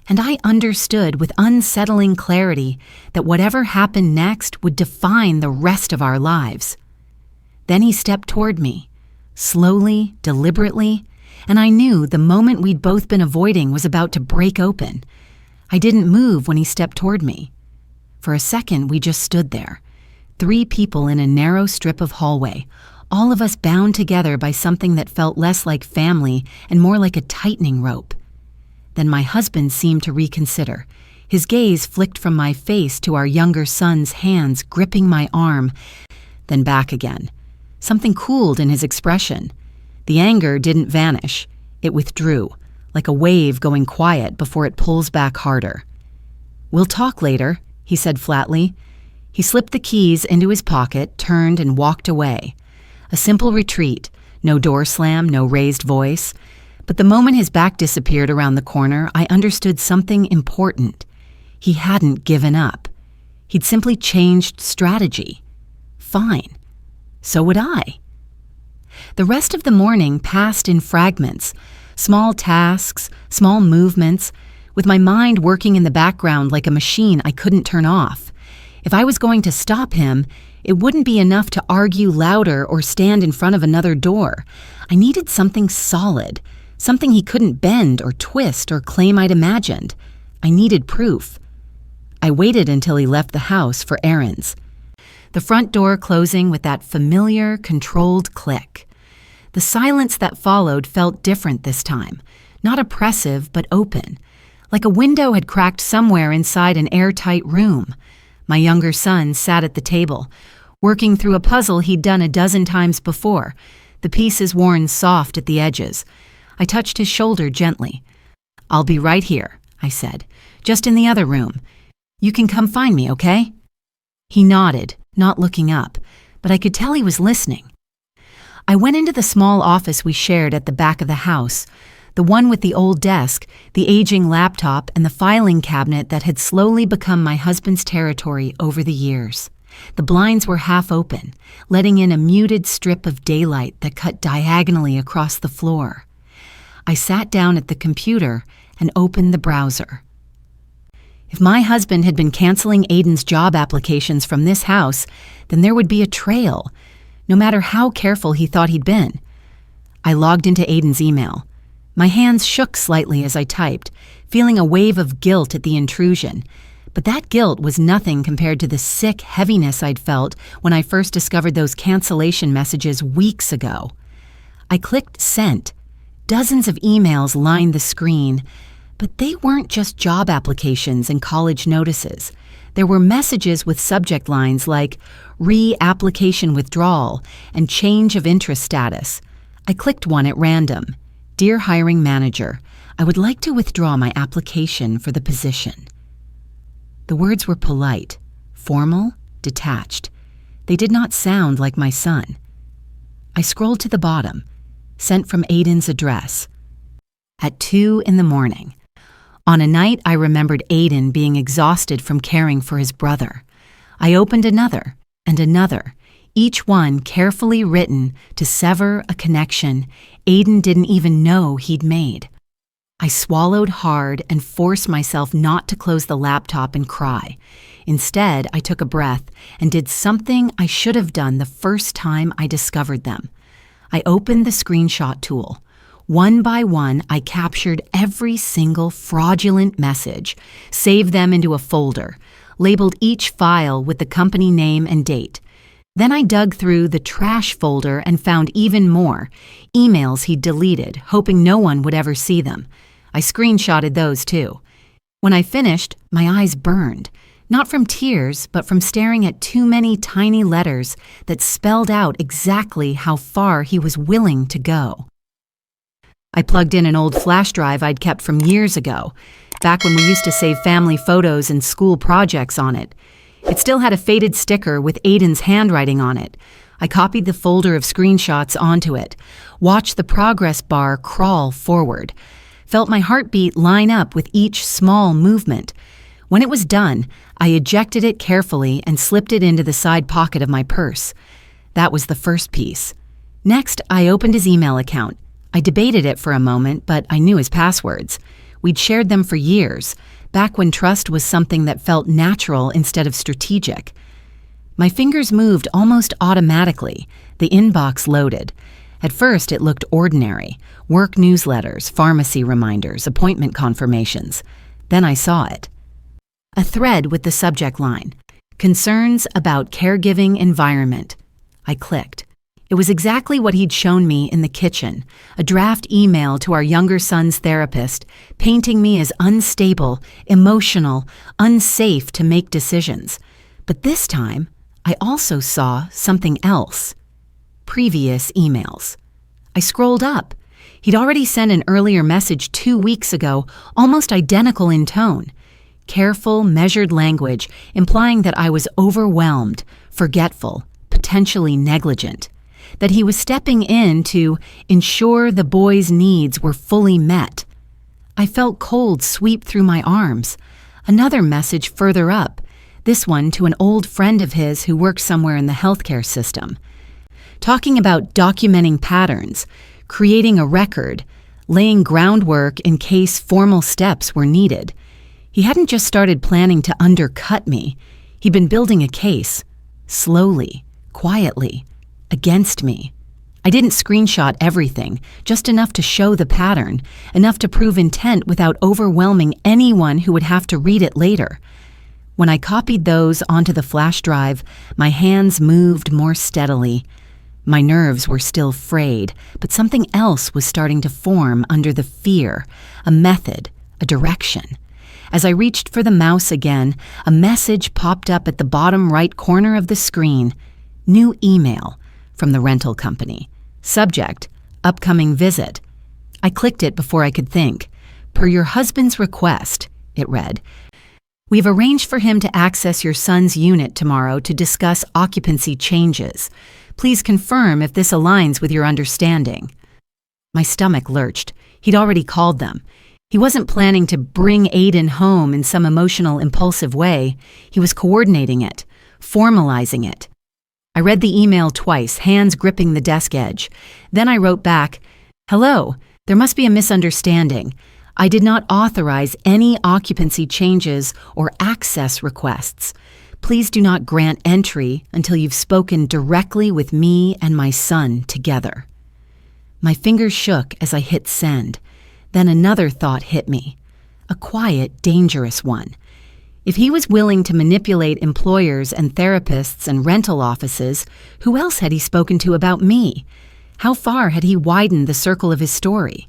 and I understood with unsettling clarity that whatever happened next would define the rest of our lives. Then he stepped toward me, slowly, deliberately, and I knew the moment we'd both been avoiding was about to break open. I didn't move when he stepped toward me. For a second, we just stood there, 3 people in a narrow strip of hallway, all of us bound together by something that felt less like family and more like a tightening rope. Then my husband seemed to reconsider. His gaze flicked from my face to our younger son's hands gripping my arm, then back again. Something cooled in his expression. The anger didn't vanish. It withdrew, like a wave going quiet before it pulls back harder. "We'll talk later," he said flatly. He slipped the keys into his pocket, turned, and walked away. A simple retreat, no door slam, no raised voice. But the moment his back disappeared around the corner, I understood something important. He hadn't given up. He'd simply changed strategy. Fine. So would I. The rest of the morning passed in fragments, small tasks, small movements, with my mind working in the background like a machine I couldn't turn off. If I was going to stop him, it wouldn't be enough to argue louder or stand in front of another door. I needed something solid, something he couldn't bend or twist or claim I'd imagined. I needed proof. I waited until he left the house for errands. The front door closing with that familiar, controlled click. The silence that followed felt different this time, not oppressive but open, like a window had cracked somewhere inside an airtight room. My younger son sat at the table, working through a puzzle he'd done a dozen times before, the pieces worn soft at the edges. I touched his shoulder gently. "I'll be right here," I said, "just in the other room. You can come find me, okay?" He nodded, not looking up, but I could tell he was listening. I went into the small office we shared at the back of the house, the one with the old desk, the aging laptop, and the filing cabinet that had slowly become my husband's territory over the years. The blinds were half open, letting in a muted strip of daylight that cut diagonally across the floor. I sat down at the computer and opened the browser. If my husband had been canceling Aiden's job applications from this house, then there would be a trail, no matter how careful he thought he'd been. I logged into Aiden's email. My hands shook slightly as I typed, feeling a wave of guilt at the intrusion. But that guilt was nothing compared to the sick heaviness I'd felt when I first discovered those cancellation messages weeks ago. I clicked sent. Dozens of emails lined the screen, but they weren't just job applications and college notices. There were messages with subject lines like re-application withdrawal and change of interest status. I clicked one at random. "Dear hiring manager, I would like to withdraw my application for the position." The words were polite, formal, detached. They did not sound like my son. I scrolled to the bottom. Sent from Aiden's address. At 2 a.m, on a night I remembered Aiden being exhausted from caring for his brother. I opened another and another, each one carefully written to sever a connection Aiden didn't even know he'd made. I swallowed hard and forced myself not to close the laptop and cry. Instead, I took a breath and did something I should have done the first time I discovered them. I opened the screenshot tool. One by one, I captured every single fraudulent message, saved them into a folder, labeled each file with the company name and date. Then I dug through the trash folder and found even more, emails he'd deleted, hoping no one would ever see them. I screenshotted those too. When I finished, my eyes burned, not from tears, but from staring at too many tiny letters that spelled out exactly how far he was willing to go. I plugged in an old flash drive I'd kept from years ago, back when we used to save family photos and school projects on it. It still had a faded sticker with Aiden's handwriting on it. I copied the folder of screenshots onto it, watched the progress bar crawl forward, felt my heartbeat line up with each small movement. When it was done, I ejected it carefully and slipped it into the side pocket of my purse. That was the first piece. Next, I opened his email account. I debated it for a moment, but I knew his passwords. We'd shared them for years, back when trust was something that felt natural instead of strategic. My fingers moved almost automatically. The inbox loaded. At first, it looked ordinary. Work newsletters, pharmacy reminders, appointment confirmations. Then I saw it. A thread with the subject line, "Concerns about caregiving environment." I clicked. It was exactly what he'd shown me in the kitchen, a draft email to our younger son's therapist, painting me as unstable, emotional, unsafe to make decisions. But this time, I also saw something else. Previous emails. I scrolled up. He'd already sent an earlier message 2 weeks ago, almost identical in tone. Careful, measured language, implying that I was overwhelmed, forgetful, potentially negligent. That he was stepping in to ensure the boy's needs were fully met. I felt cold sweep through my arms. Another message further up, this one to an old friend of his who works somewhere in the healthcare system. Talking about documenting patterns, creating a record, laying groundwork in case formal steps were needed. He hadn't just started planning to undercut me. He'd been building a case, slowly, quietly, against me. I didn't screenshot everything, just enough to show the pattern, enough to prove intent without overwhelming anyone who would have to read it later. When I copied those onto the flash drive, my hands moved more steadily. My nerves were still frayed, but something else was starting to form under the fear, a method, a direction. As I reached for the mouse again, a message popped up at the bottom right corner of the screen. New email from the rental company. Subject, upcoming visit. I clicked it before I could think. Per your husband's request, it read. We've arranged for him to access your son's unit tomorrow to discuss occupancy changes. Please confirm if this aligns with your understanding. My stomach lurched. He'd already called them. He wasn't planning to bring Aiden home in some emotional, impulsive way. He was coordinating it, formalizing it. I read the email twice, hands gripping the desk edge. Then I wrote back, "Hello, there must be a misunderstanding. I did not authorize any occupancy changes or access requests. Please do not grant entry until you've spoken directly with me and my son together." My fingers shook as I hit send. Then another thought hit me, a quiet, dangerous one. If he was willing to manipulate employers and therapists and rental offices, who else had he spoken to about me? How far had he widened the circle of his story?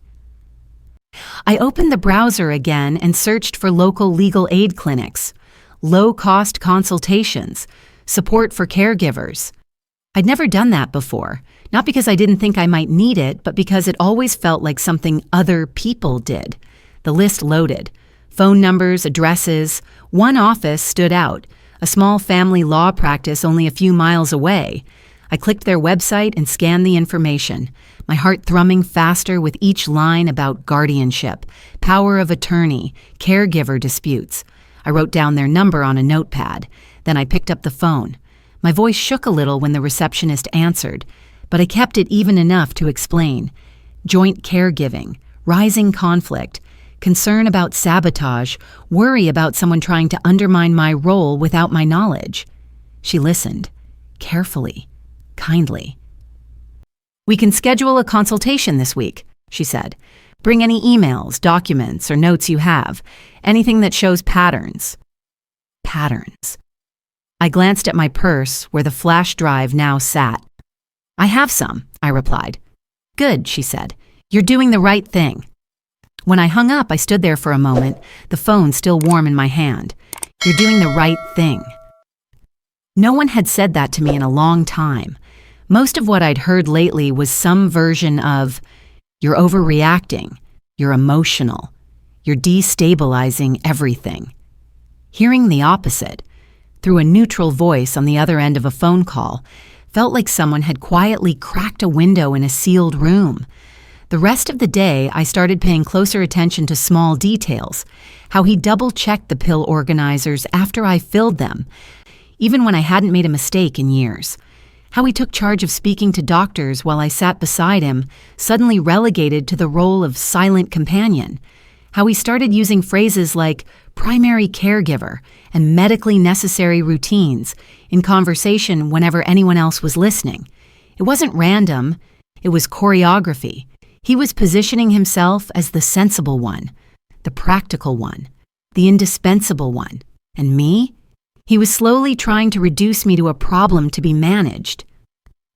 I opened the browser again and searched for local legal aid clinics, low-cost consultations, support for caregivers. I'd never done that before, not because I didn't think I might need it, but because it always felt like something other people did. The list loaded. Phone numbers, addresses. One office stood out, a small family law practice only a few miles away. I clicked their website and scanned the information, my heart thrumming faster with each line about guardianship, power of attorney, caregiver disputes. I wrote down their number on a notepad. Then I picked up the phone. My voice shook a little when the receptionist answered, but I kept it even enough to explain. Joint caregiving, rising conflict, concern about sabotage, worry about someone trying to undermine my role without my knowledge. She listened, carefully, kindly. "We can schedule a consultation this week," she said. "Bring any emails, documents, or notes you have. Anything that shows patterns." Patterns. I glanced at my purse where the flash drive now sat. "I have some," I replied. "Good," she said. "You're doing the right thing." When I hung up, I stood there for a moment, the phone still warm in my hand. You're doing the right thing. No one had said that to me in a long time. Most of what I'd heard lately was some version of, "You're overreacting, you're emotional, you're destabilizing everything." Hearing the opposite, through a neutral voice on the other end of a phone call, felt like someone had quietly cracked a window in a sealed room. The rest of the day, I started paying closer attention to small details, how he double-checked the pill organizers after I filled them, even when I hadn't made a mistake in years. How he took charge of speaking to doctors while I sat beside him, suddenly relegated to the role of silent companion. How he started using phrases like primary caregiver and medically necessary routines in conversation whenever anyone else was listening. It wasn't random, it was choreography. He was positioning himself as the sensible one, the practical one, the indispensable one. And me? He was slowly trying to reduce me to a problem to be managed.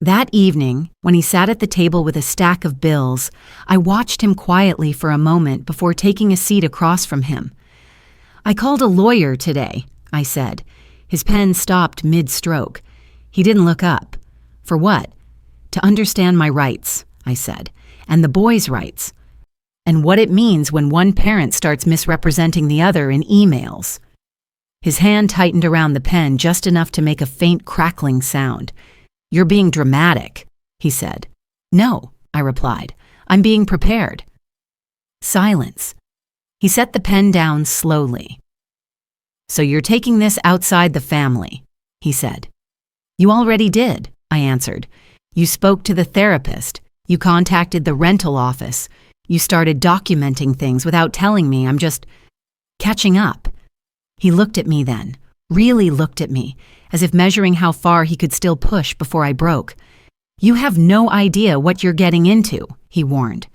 That evening, when he sat at the table with a stack of bills, I watched him quietly for a moment before taking a seat across from him. "I called a lawyer today," I said. His pen stopped mid-stroke. He didn't look up. "For what?" "To understand my rights," I said, "and the boys' rights, and what it means when one parent starts misrepresenting the other in emails." His hand tightened around the pen just enough to make a faint crackling sound. "You're being dramatic," he said. "No," I replied. "I'm being prepared." Silence. He set the pen down slowly. "So you're taking this outside the family," he said. "You already did," I answered. "You spoke to the therapist. You contacted the rental office. You started documenting things without telling me. I'm just catching up." He looked at me then, really looked at me, as if measuring how far he could still push before I broke. "You have no idea what you're getting into," he warned.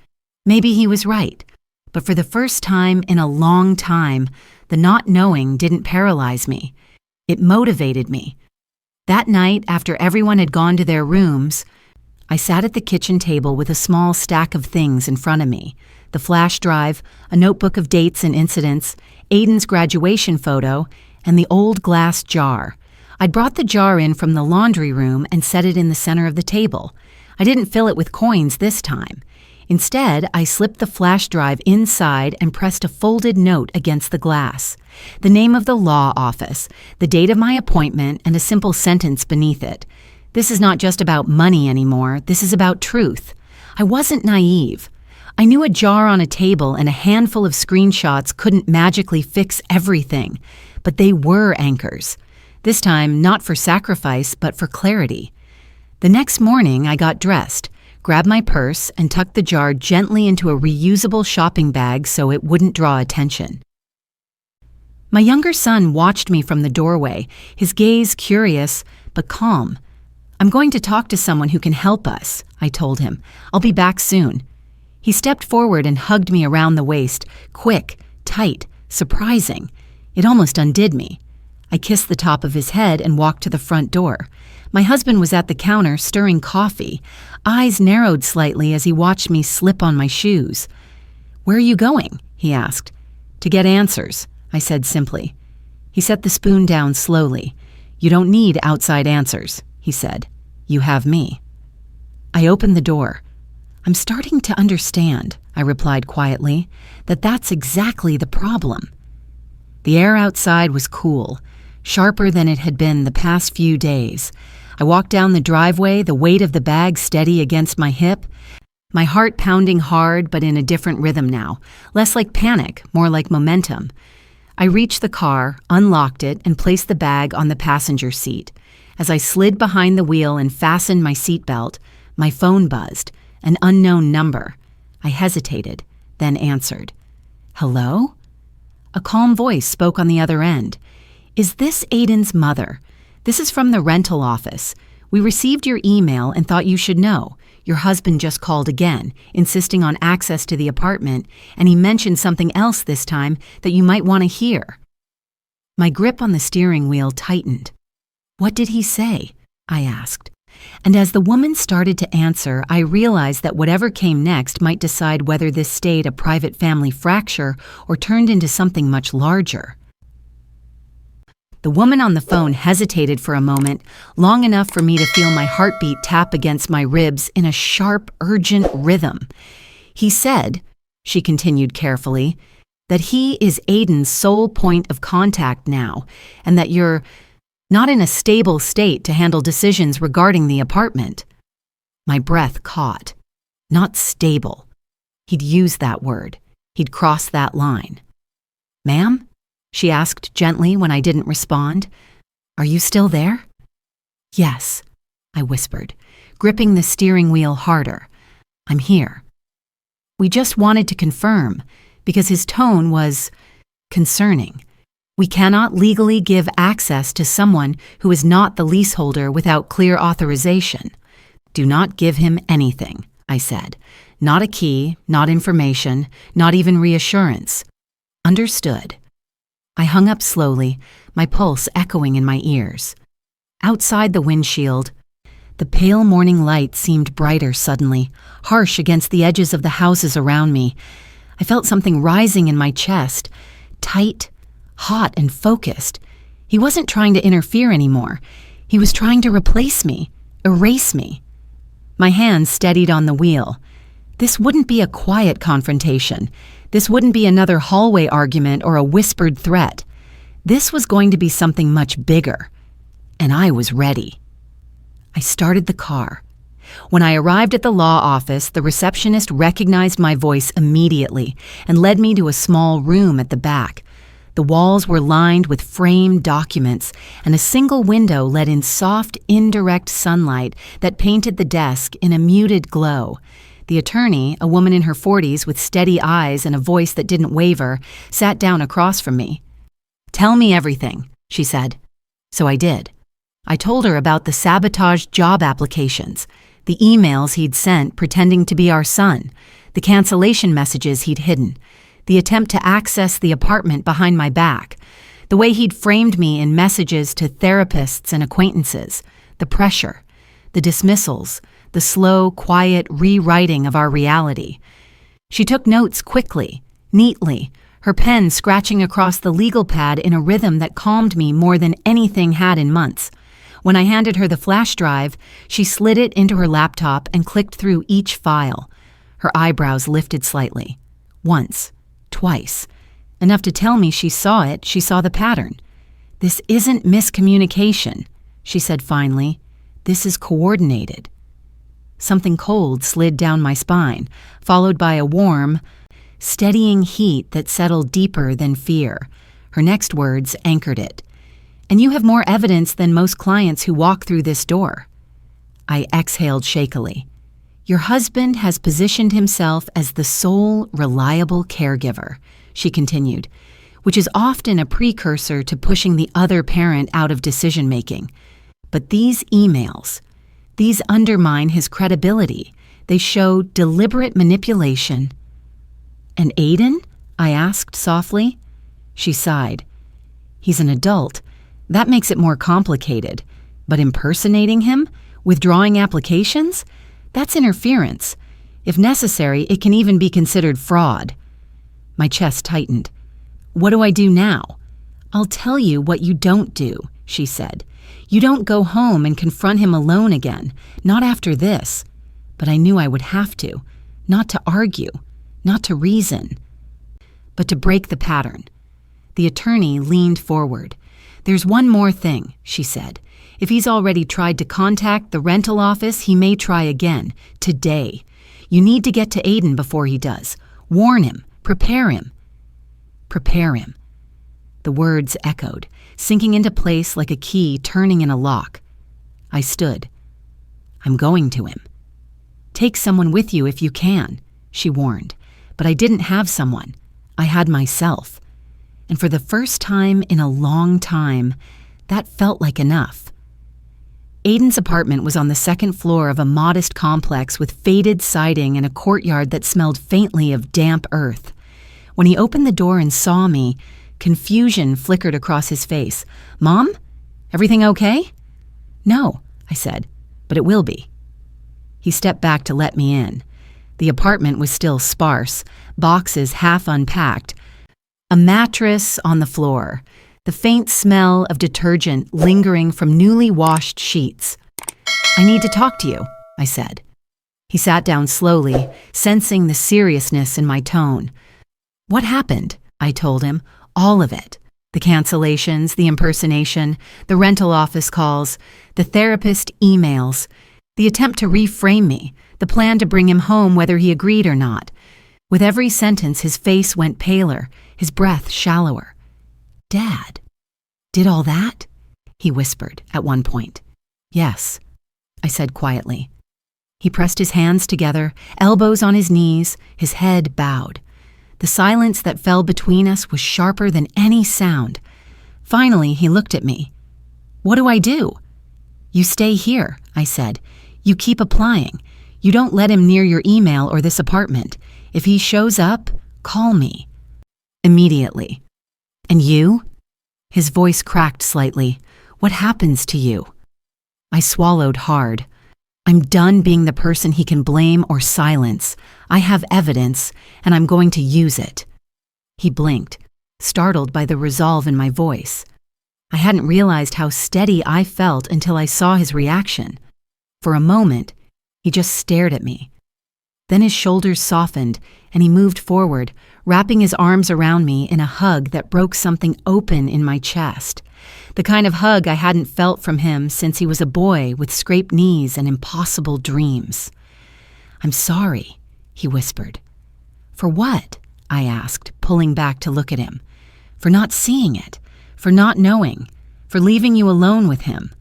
Maybe he was right, but for the first time in a long time, the not knowing didn't paralyze me. It motivated me. That night, after everyone had gone to their rooms, I sat at the kitchen table with a small stack of things in front of me. The flash drive, a notebook of dates and incidents, Aiden's graduation photo, and the old glass jar. I'd brought the jar in from the laundry room and set it in the center of the table. I didn't fill it with coins this time. Instead, I slipped the flash drive inside and pressed a folded note against the glass. The name of the law office, the date of my appointment, and a simple sentence beneath it. This is not just about money anymore, this is about truth. I wasn't naive. I knew a jar on a table and a handful of screenshots couldn't magically fix everything, but they were anchors. This time, not for sacrifice, but for clarity. The next morning, I got dressed, grabbed my purse, and tucked the jar gently into a reusable shopping bag so it wouldn't draw attention. My younger son watched me from the doorway, his gaze curious but calm. "I'm going to talk to someone who can help us," I told him. "I'll be back soon." He stepped forward and hugged me around the waist, quick, tight, surprising. It almost undid me. I kissed the top of his head and walked to the front door. My husband was at the counter stirring coffee. Eyes narrowed slightly as he watched me slip on my shoes. "Where are you going?" he asked. "To get answers," I said simply. He set the spoon down slowly. "You don't need outside answers," he said. "You have me." I opened the door. "I'm starting to understand," I replied quietly, "that's exactly the problem." The air outside was cool, sharper than it had been the past few days. I walked down the driveway, the weight of the bag steady against my hip, my heart pounding hard but in a different rhythm now, less like panic, more like momentum. I reached the car, unlocked it, and placed the bag on the passenger seat. As I slid behind the wheel and fastened my seatbelt, my phone buzzed, an unknown number. I hesitated, then answered. "Hello?" A calm voice spoke on the other end. "Is this Aiden's mother? This is from the rental office. We received your email and thought you should know. Your husband just called again, insisting on access to the apartment, and he mentioned something else this time that you might want to hear." My grip on the steering wheel tightened. "What did he say?" I asked. And as the woman started to answer, I realized that whatever came next might decide whether this stayed a private family fracture or turned into something much larger. The woman on the phone hesitated for a moment, long enough for me to feel my heartbeat tap against my ribs in a sharp, urgent rhythm. "He said," she continued carefully, "that he is Aiden's sole point of contact now, and that you're not in a stable state to handle decisions regarding the apartment." My breath caught. Not stable. He'd used that word. He'd crossed that line. "Ma'am?" she asked gently when I didn't respond. "Are you still there?" "Yes," I whispered, gripping the steering wheel harder. "I'm here." We just wanted to confirm, because his tone was concerning. We cannot legally give access to someone who is not the leaseholder without clear authorization. "Do not give him anything," I said. "Not a key, not information, not even reassurance." "Understood." I hung up slowly, my pulse echoing in my ears. Outside the windshield, the pale morning light seemed brighter suddenly, harsh against the edges of the houses around me. I felt something rising in my chest, tight, hot, and focused. He wasn't trying to interfere anymore. He was trying to replace me, erase me. My hands steadied on the wheel. This wouldn't be a quiet confrontation. This wouldn't be another hallway argument or a whispered threat. This was going to be something much bigger. And I was ready. I started the car. When I arrived at the law office, the receptionist recognized my voice immediately and led me to a small room at the back. The walls were lined with framed documents, and a single window let in soft, indirect sunlight that painted the desk in a muted glow. The attorney, a woman in her 40s with steady eyes and a voice that didn't waver, sat down across from me. "Tell me everything," she said. So I did. I told her about the sabotaged job applications, the emails he'd sent pretending to be our son, the cancellation messages he'd hidden, the attempt to access the apartment behind my back, the way he'd framed me in messages to therapists and acquaintances, the pressure, the dismissals, the slow, quiet rewriting of our reality. She took notes quickly, neatly, her pen scratching across the legal pad in a rhythm that calmed me more than anything had in months. When I handed her the flash drive, she slid it into her laptop and clicked through each file. Her eyebrows lifted slightly. Once, twice. Enough to tell me she saw it, she saw the pattern. "This isn't miscommunication," she said finally. "This is coordinated." Something cold slid down my spine, followed by a warm, steadying heat that settled deeper than fear. Her next words anchored it. "And you have more evidence than most clients who walk through this door." I exhaled shakily. "Your husband has positioned himself as the sole reliable caregiver," she continued, "which is often a precursor to pushing the other parent out of decision-making. But these emails, these undermine his credibility. They show deliberate manipulation." "And Aiden?" I asked softly. She sighed. "He's an adult. That makes it more complicated. But impersonating him? Withdrawing applications? That's interference. If necessary, it can even be considered fraud." My chest tightened. "What do I do now?" "I'll tell you what you don't do," she said. "You don't go home and confront him alone again, not after this." But I knew I would have to, not to argue, not to reason, but to break the pattern. The attorney leaned forward. "There's one more thing," she said. "If he's already tried to contact the rental office, he may try again, today. You need to get to Aiden before he does. Warn him. Prepare him." Prepare him. The words echoed, sinking into place like a key turning in a lock. I stood. I'm going to him. Take someone with you if you can, she warned. But I didn't have someone. I had myself. And for the first time in a long time, that felt like enough. Aiden's apartment was on the second floor of a modest complex with faded siding and a courtyard that smelled faintly of damp earth. When he opened the door and saw me, confusion flickered across his face. "Mom? Everything okay?" "No," I said, "but it will be." He stepped back to let me in. The apartment was still sparse, boxes half unpacked, a mattress on the floor, the faint smell of detergent lingering from newly washed sheets. "I need to talk to you," I said. He sat down slowly, sensing the seriousness in my tone. "What happened?" I told him. All of it. The cancellations, the impersonation, the rental office calls, the therapist emails, the attempt to reframe me, the plan to bring him home whether he agreed or not. With every sentence, his face went paler, his breath shallower. "Dad, did all that?" he whispered at one point. "Yes," I said quietly. He pressed his hands together, elbows on his knees, his head bowed. The silence that fell between us was sharper than any sound. Finally, he looked at me. "What do I do?" "You stay here," I said. "You keep applying. You don't let him near your email or this apartment. If he shows up, call me." "Immediately." "And you?" His voice cracked slightly. "What happens to you?" I swallowed hard. I'm done being the person he can blame or silence. I have evidence, and I'm going to use it. He blinked, startled by the resolve in my voice. I hadn't realized how steady I felt until I saw his reaction. For a moment, he just stared at me. Then his shoulders softened, and he moved forward, wrapping his arms around me in a hug that broke something open in my chest. The kind of hug I hadn't felt from him since he was a boy with scraped knees and impossible dreams. "I'm sorry," he whispered. "For what?" I asked, pulling back to look at him. "For not seeing it, for not knowing, for leaving you alone with him."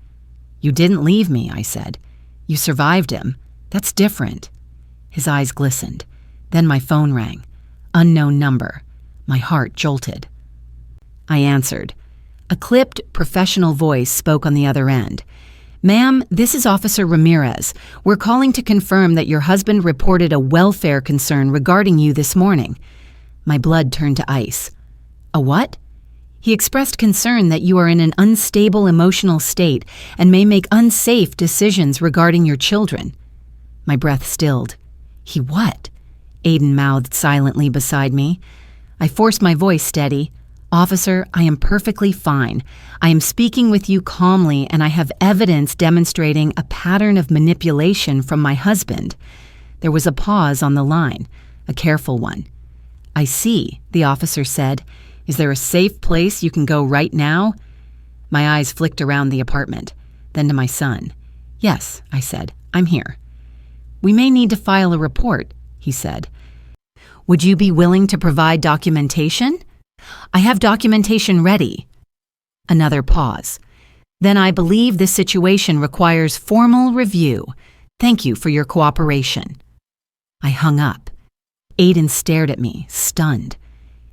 "You didn't leave me," I said. "You survived him. That's different." His eyes glistened. Then my phone rang. Unknown number. My heart jolted. I answered. A clipped, professional voice spoke on the other end. "Ma'am, this is Officer Ramirez. We're calling to confirm that your husband reported a welfare concern regarding you this morning." My blood turned to ice. "A what?" "He expressed concern that you are in an unstable emotional state and may make unsafe decisions regarding your children." My breath stilled. "He what?" Aiden mouthed silently beside me. I forced my voice steady. "Officer, I am perfectly fine. I am speaking with you calmly, and I have evidence demonstrating a pattern of manipulation from my husband." There was a pause on the line, a careful one. "I see," the officer said. "Is there a safe place you can go right now?" My eyes flicked around the apartment, then to my son. "Yes," I said. "I'm here." "We may need to file a report," he said. "Would you be willing to provide documentation?" "I have documentation ready." Another pause. "Then I believe this situation requires formal review. Thank you for your cooperation." I hung up. Aiden stared at me, stunned.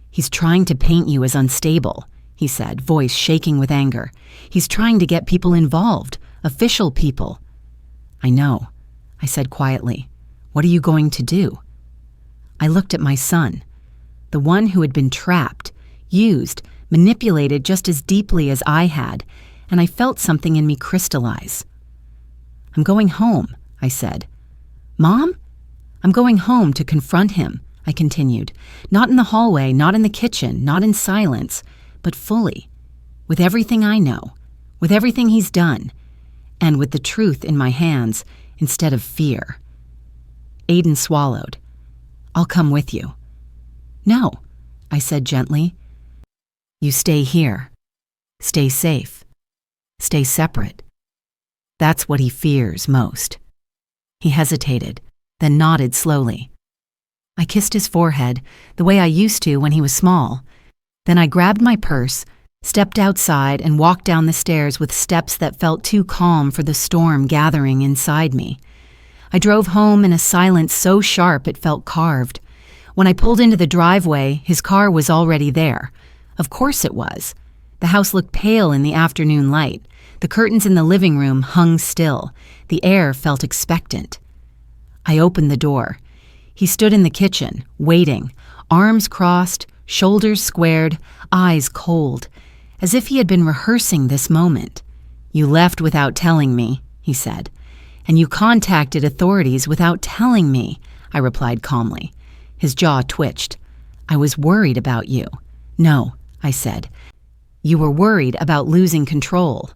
"He's trying to paint you as unstable," he said, voice shaking with anger. "He's trying to get people involved, official people." "I know," I said quietly. "What are you going to do?" I looked at my son, the one who had been trapped, used, manipulated just as deeply as I had, and I felt something in me crystallize. "I'm going home," I said. "Mom?" "I'm going home to confront him," I continued. "Not in the hallway, not in the kitchen, not in silence, but fully, with everything I know, with everything he's done, and with the truth in my hands instead of fear." Aiden swallowed. "I'll come with you." "No," I said gently. "You stay here. Stay safe. Stay separate." That's what he fears most. He hesitated, then nodded slowly. I kissed his forehead, the way I used to when he was small. Then I grabbed my purse, stepped outside, and walked down the stairs with steps that felt too calm for the storm gathering inside me. I drove home in a silence so sharp it felt carved. When I pulled into the driveway, his car was already there. Of course it was. The house looked pale in the afternoon light. The curtains in the living room hung still. The air felt expectant. I opened the door. He stood in the kitchen, waiting, arms crossed, shoulders squared, eyes cold, as if he had been rehearsing this moment. "You left without telling me," he said. "And you contacted authorities without telling me," I replied calmly. His jaw twitched. "I was worried about you." "No," I said. "You were worried about losing control."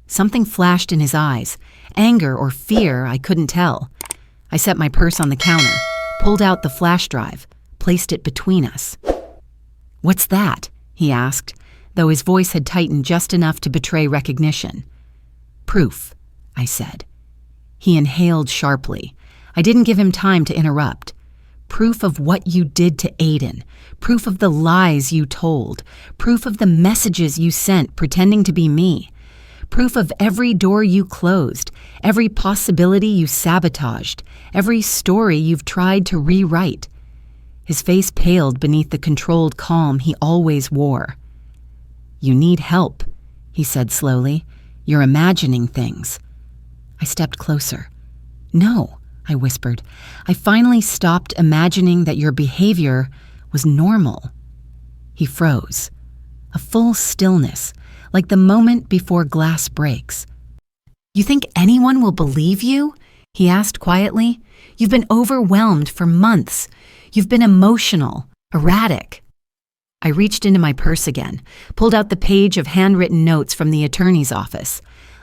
Something flashed in his eyes, anger or fear, I couldn't tell. I set my purse on the counter, pulled out the flash drive, placed it between us. "What's that?" he asked, though his voice had tightened just enough to betray recognition. "Proof," I said. He inhaled sharply. I didn't give him time to interrupt. "Proof of what you did to Aiden. Proof of the lies you told. Proof of the messages you sent pretending to be me. Proof of every door you closed, every possibility you sabotaged, every story you've tried to rewrite." His face paled beneath the controlled calm he always wore. "You need help," he said slowly. "You're imagining things." I stepped closer. "No," I whispered. "I finally stopped imagining that your behavior was normal." He froze. A full stillness, like the moment before glass breaks. "You think anyone will believe you?" he asked quietly. "You've been overwhelmed for months. You've been emotional, erratic." I reached into my purse again, pulled out the page of handwritten notes from the attorney's office,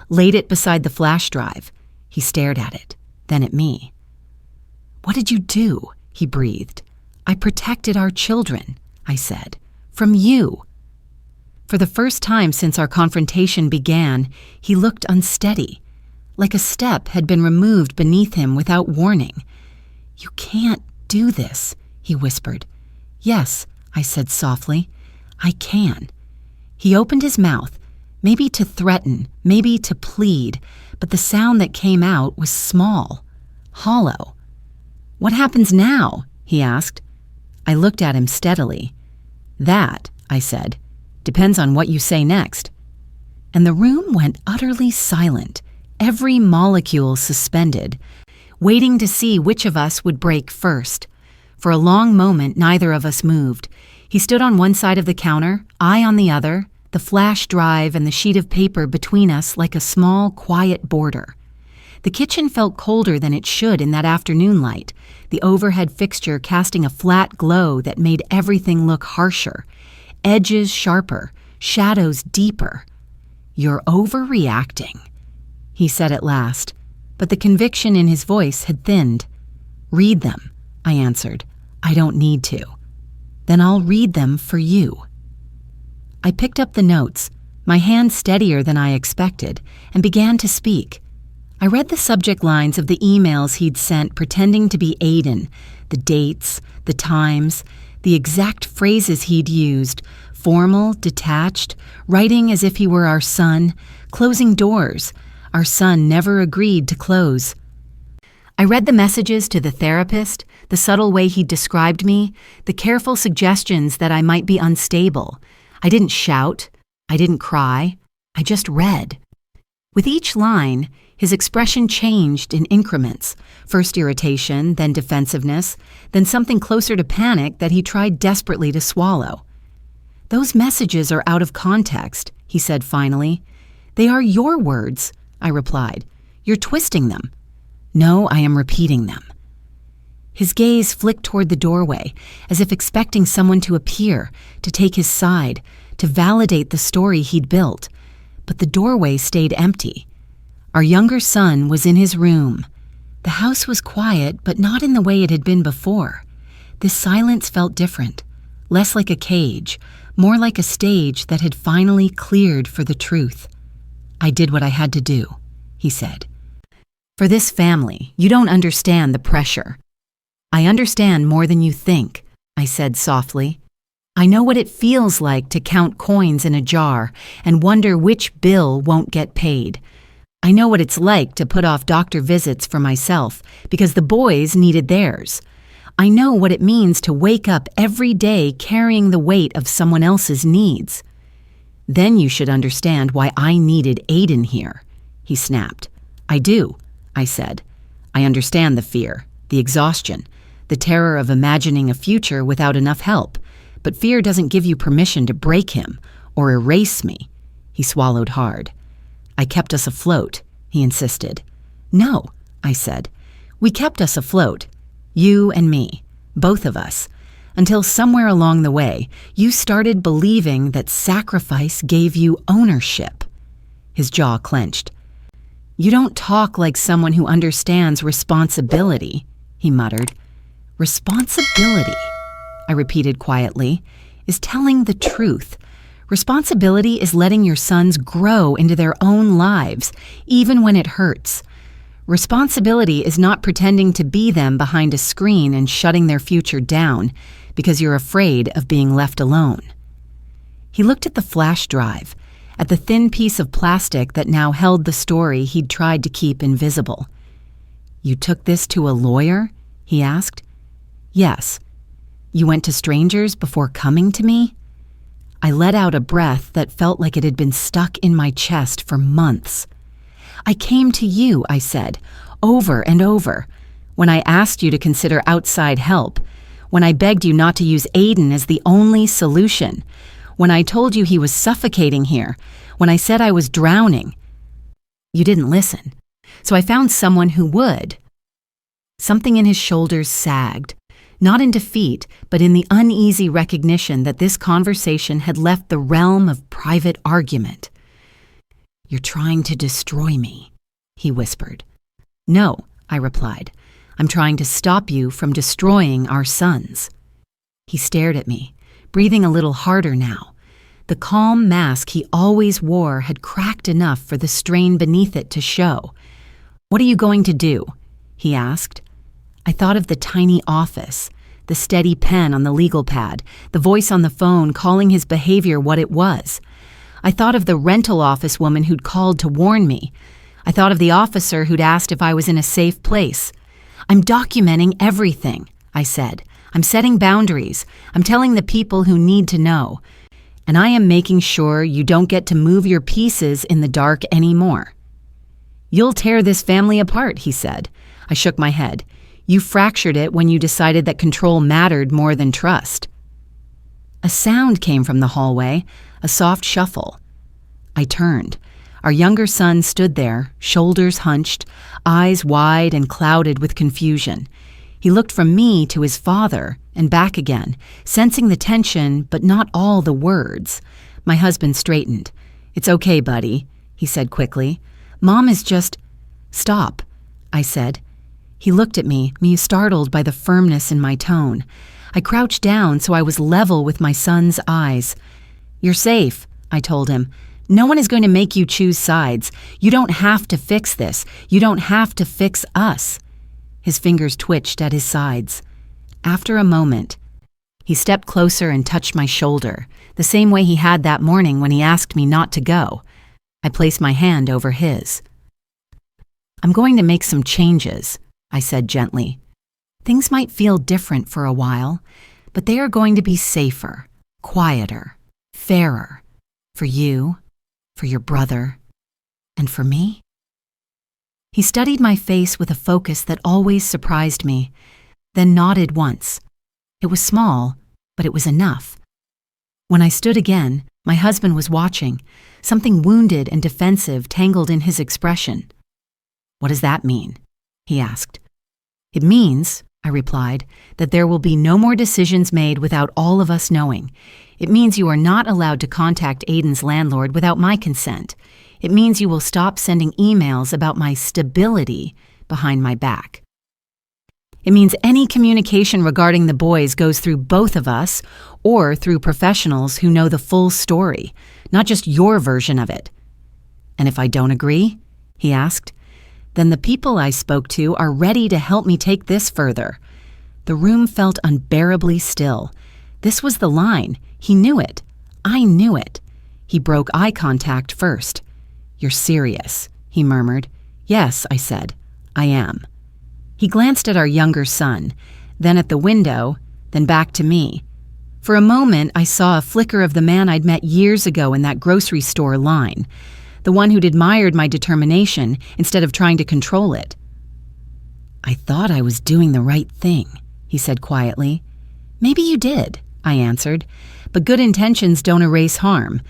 laid it beside the flash drive. He stared at it, then at me. "What did you do?" he breathed. "I protected our children," I said. "From you." For the first time since our confrontation began, he looked unsteady, like a step had been removed beneath him without warning. "You can't do this," he whispered. "Yes," I said softly, "I can." He opened his mouth, maybe to threaten, maybe to plead, but the sound that came out was small, hollow. "What happens now?" he asked. I looked at him steadily. "That," I said, "depends on what you say next." And the room went utterly silent, every molecule suspended, waiting to see which of us would break first. For a long moment, neither of us moved. He stood on one side of the counter, I on the other, the flash drive and the sheet of paper between us like a small, quiet border. The kitchen felt colder than it should in that afternoon light, the overhead fixture casting a flat glow that made everything look harsher, edges sharper, shadows deeper. "You're overreacting," he said at last, but the conviction in his voice had thinned. "Read them," I answered. "I don't need to." "Then I'll read them for you." I picked up the notes, my hand steadier than I expected, and began to speak. I read the subject lines of the emails he'd sent pretending to be Aiden, the dates, the times, the exact phrases he'd used, formal, detached, writing as if he were our son, closing doors our son never agreed to close. I read the messages to the therapist, the subtle way he described me, the careful suggestions that I might be unstable. I didn't shout. I didn't cry. I just read. With each line, his expression changed in increments, first irritation, then defensiveness, then something closer to panic that he tried desperately to swallow. "Those messages are out of context," he said finally. "They are your words," I replied. "You're twisting them." "No, I am repeating them." His gaze flicked toward the doorway, as if expecting someone to appear, to take his side, to validate the story he'd built. But the doorway stayed empty. Our younger son was in his room. The house was quiet, but not in the way it had been before. This silence felt different, less like a cage, more like a stage that had finally cleared for the truth. "I did what I had to do," he said. "For this family, you don't understand the pressure." "I understand more than you think," I said softly. I know what it feels like to count coins in a jar and wonder which bill won't get paid. I know what it's like to put off doctor visits for myself because the boys needed theirs. I know what it means to wake up every day carrying the weight of someone else's needs. Then you should understand why I needed Aiden here, he snapped. I do, I said. I understand the fear, the exhaustion, the terror of imagining a future without enough help. But fear doesn't give you permission to break him or erase me. He swallowed hard. I kept us afloat, he insisted. No, I said. We kept us afloat. You and me, both of us. Until somewhere along the way, you started believing that sacrifice gave you ownership. His jaw clenched. You don't talk like someone who understands responsibility, he muttered. Responsibility, I repeated quietly, is telling the truth. Responsibility is letting your sons grow into their own lives, even when it hurts. Responsibility is not pretending to be them behind a screen and shutting their future down because you're afraid of being left alone. He looked at the flash drive, at the thin piece of plastic that now held the story he'd tried to keep invisible. You took this to a lawyer? He asked. Yes. You went to strangers before coming to me? I let out a breath that felt like it had been stuck in my chest for months. I came to you, I said, over and over, when I asked you to consider outside help, when I begged you not to use Aiden as the only solution, when I told you he was suffocating here, when I said I was drowning. You didn't listen, so I found someone who would. Something in his shoulders sagged. Not in defeat, but in the uneasy recognition that this conversation had left the realm of private argument. You're trying to destroy me, he whispered. No, I replied. I'm trying to stop you from destroying our sons. He stared at me, breathing a little harder now. The calm mask he always wore had cracked enough for the strain beneath it to show. What are you going to do? He asked. I thought of the tiny office, the steady pen on the legal pad, the voice on the phone calling his behavior what it was. I thought of the rental office woman who'd called to warn me. I thought of the officer who'd asked if I was in a safe place. I'm documenting everything, I said. I'm setting boundaries. I'm telling the people who need to know. And I am making sure you don't get to move your pieces in the dark anymore. You'll tear this family apart, he said. I shook my head. You fractured it when you decided that control mattered more than trust. A sound came from the hallway, a soft shuffle. I turned. Our younger son stood there, shoulders hunched, eyes wide and clouded with confusion. He looked from me to his father and back again, sensing the tension but not all the words. My husband straightened. It's okay, buddy, he said quickly. Mom is just... Stop, I said. He looked at me startled by the firmness in my tone. I crouched down so I was level with my son's eyes. You're safe, I told him. No one is going to make you choose sides. You don't have to fix this. You don't have to fix us. His fingers twitched at his sides. After a moment, he stepped closer and touched my shoulder, the same way he had that morning when he asked me not to go. I placed my hand over his. I'm going to make some changes, I said gently. Things might feel different for a while, but they are going to be safer, quieter, fairer. For you, for your brother, and for me. He studied my face with a focus that always surprised me, then nodded once. It was small, but it was enough. When I stood again, my husband was watching, something wounded and defensive tangled in his expression. What does that mean? He asked. It means, I replied, that there will be no more decisions made without all of us knowing. It means you are not allowed to contact Aiden's landlord without my consent. It means you will stop sending emails about my stability behind my back. It means any communication regarding the boys goes through both of us or through professionals who know the full story, not just your version of it. And if I don't agree, he asked, then the people I spoke to are ready to help me take this further. The room felt unbearably still. This was the line. He knew it. I knew it. He broke eye contact first. "You're serious," he murmured. "Yes," I said. "I am." He glanced at our younger son, then at the window, then back to me. For a moment, I saw a flicker of the man I'd met years ago in that grocery store line, the one who'd admired my determination instead of trying to control it. "I thought I was doing the right thing," he said quietly. "Maybe you did," I answered, "but good intentions don't erase harm.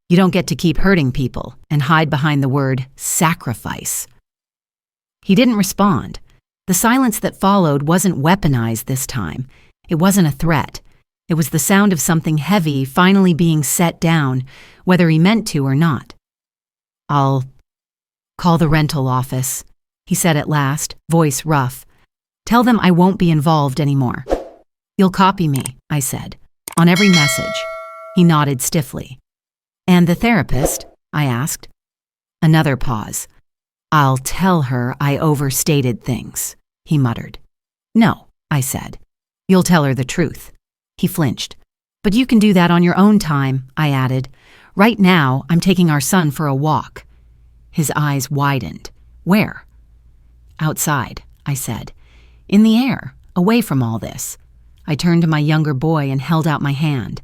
You don't get to keep hurting people and hide behind the word sacrifice." He didn't respond. The silence that followed wasn't weaponized this time. It wasn't a threat. It was the sound of something heavy finally being set down, whether he meant to or not. "I'll call the rental office," he said at last, voice rough. "Tell them I won't be involved anymore." "You'll copy me," I said, "on every message." He nodded stiffly. "And the therapist?" I asked. Another pause. "I'll tell her I overstated things," he muttered. "No," I said. "You'll tell her the truth." He flinched. "But you can do that on your own time," I added. "Right now, I'm taking our son for a walk." His eyes widened. "Where?" "Outside," I said. "In the air, away from all this." I turned to my younger boy and held out my hand.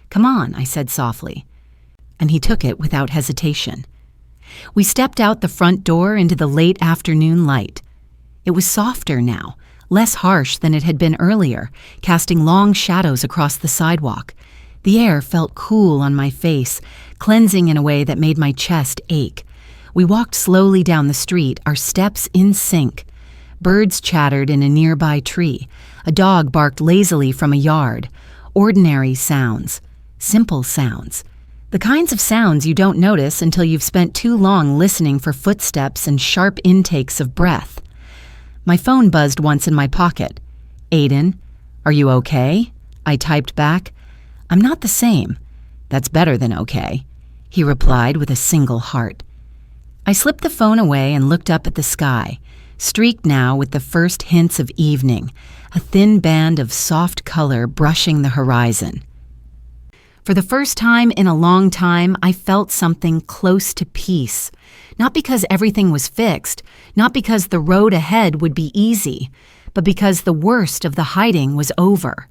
"Come on," I said softly. And he took it without hesitation. We stepped out the front door into the late afternoon light. It was softer now, less harsh than it had been earlier, casting long shadows across the sidewalk. The air felt cool on my face, cleansing in a way that made my chest ache. We walked slowly down the street, our steps in sync. Birds chattered in a nearby tree. A dog barked lazily from a yard. Ordinary sounds. Simple sounds. The kinds of sounds you don't notice until you've spent too long listening for footsteps and sharp intakes of breath. My phone buzzed once in my pocket. "Aiden, are you okay?" I typed back. "I'm not the same." "That's better than okay," he replied with a single heart. I slipped the phone away and looked up at the sky, streaked now with the first hints of evening, a thin band of soft color brushing the horizon. For the first time in a long time, I felt something close to peace. Not because everything was fixed, not because the road ahead would be easy, but because the worst of the hiding was over.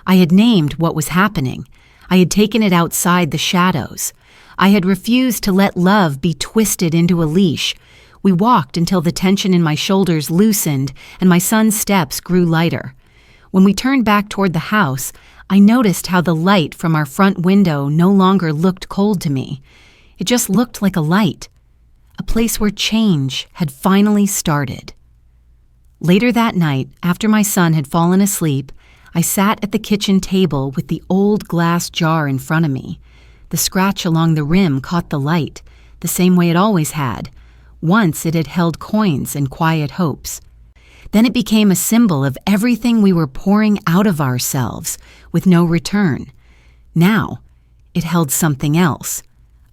I had named what was happening. I had taken it outside the shadows. I had refused to let love be twisted into a leash. We walked until the tension in my shoulders loosened and my son's steps grew lighter. When we turned back toward the house, I noticed how the light from our front window no longer looked cold to me. It just looked like a light, a place where change had finally started. Later that night, after my son had fallen asleep, I sat at the kitchen table with the old glass jar in front of me. The scratch along the rim caught the light, the same way it always had. Once it had held coins and quiet hopes. Then it became a symbol of everything we were pouring out of ourselves, with no return. Now, it held something else,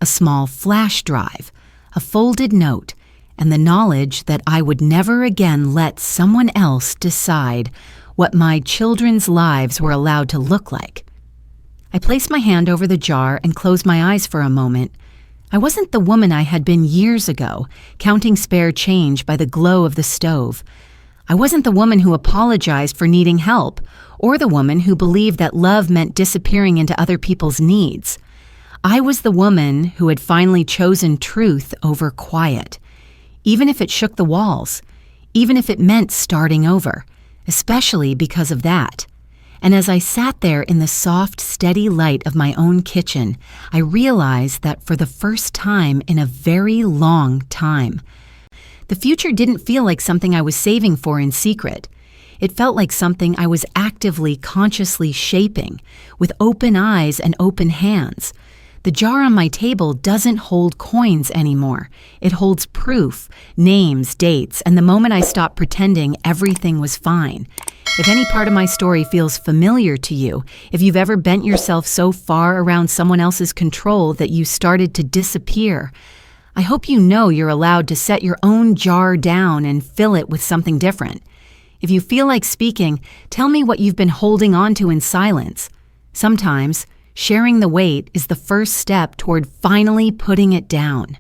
a small flash drive, a folded note, and the knowledge that I would never again let someone else decide what my children's lives were allowed to look like. I placed my hand over the jar and closed my eyes for a moment. I wasn't the woman I had been years ago, counting spare change by the glow of the stove. I wasn't the woman who apologized for needing help, or the woman who believed that love meant disappearing into other people's needs. I was the woman who had finally chosen truth over quiet, even if it shook the walls, even if it meant starting over, especially because of that. And as I sat there in the soft, steady light of my own kitchen, I realized that for the first time in a very long time, the future didn't feel like something I was saving for in secret. It felt like something I was actively, consciously shaping, with open eyes and open hands. The jar on my table doesn't hold coins anymore. It holds proof, names, dates, and the moment I stopped pretending everything was fine. If any part of my story feels familiar to you, if you've ever bent yourself so far around someone else's control that you started to disappear, I hope you know you're allowed to set your own jar down and fill it with something different. If you feel like speaking, tell me what you've been holding on to in silence. Sometimes, sharing the weight is the first step toward finally putting it down.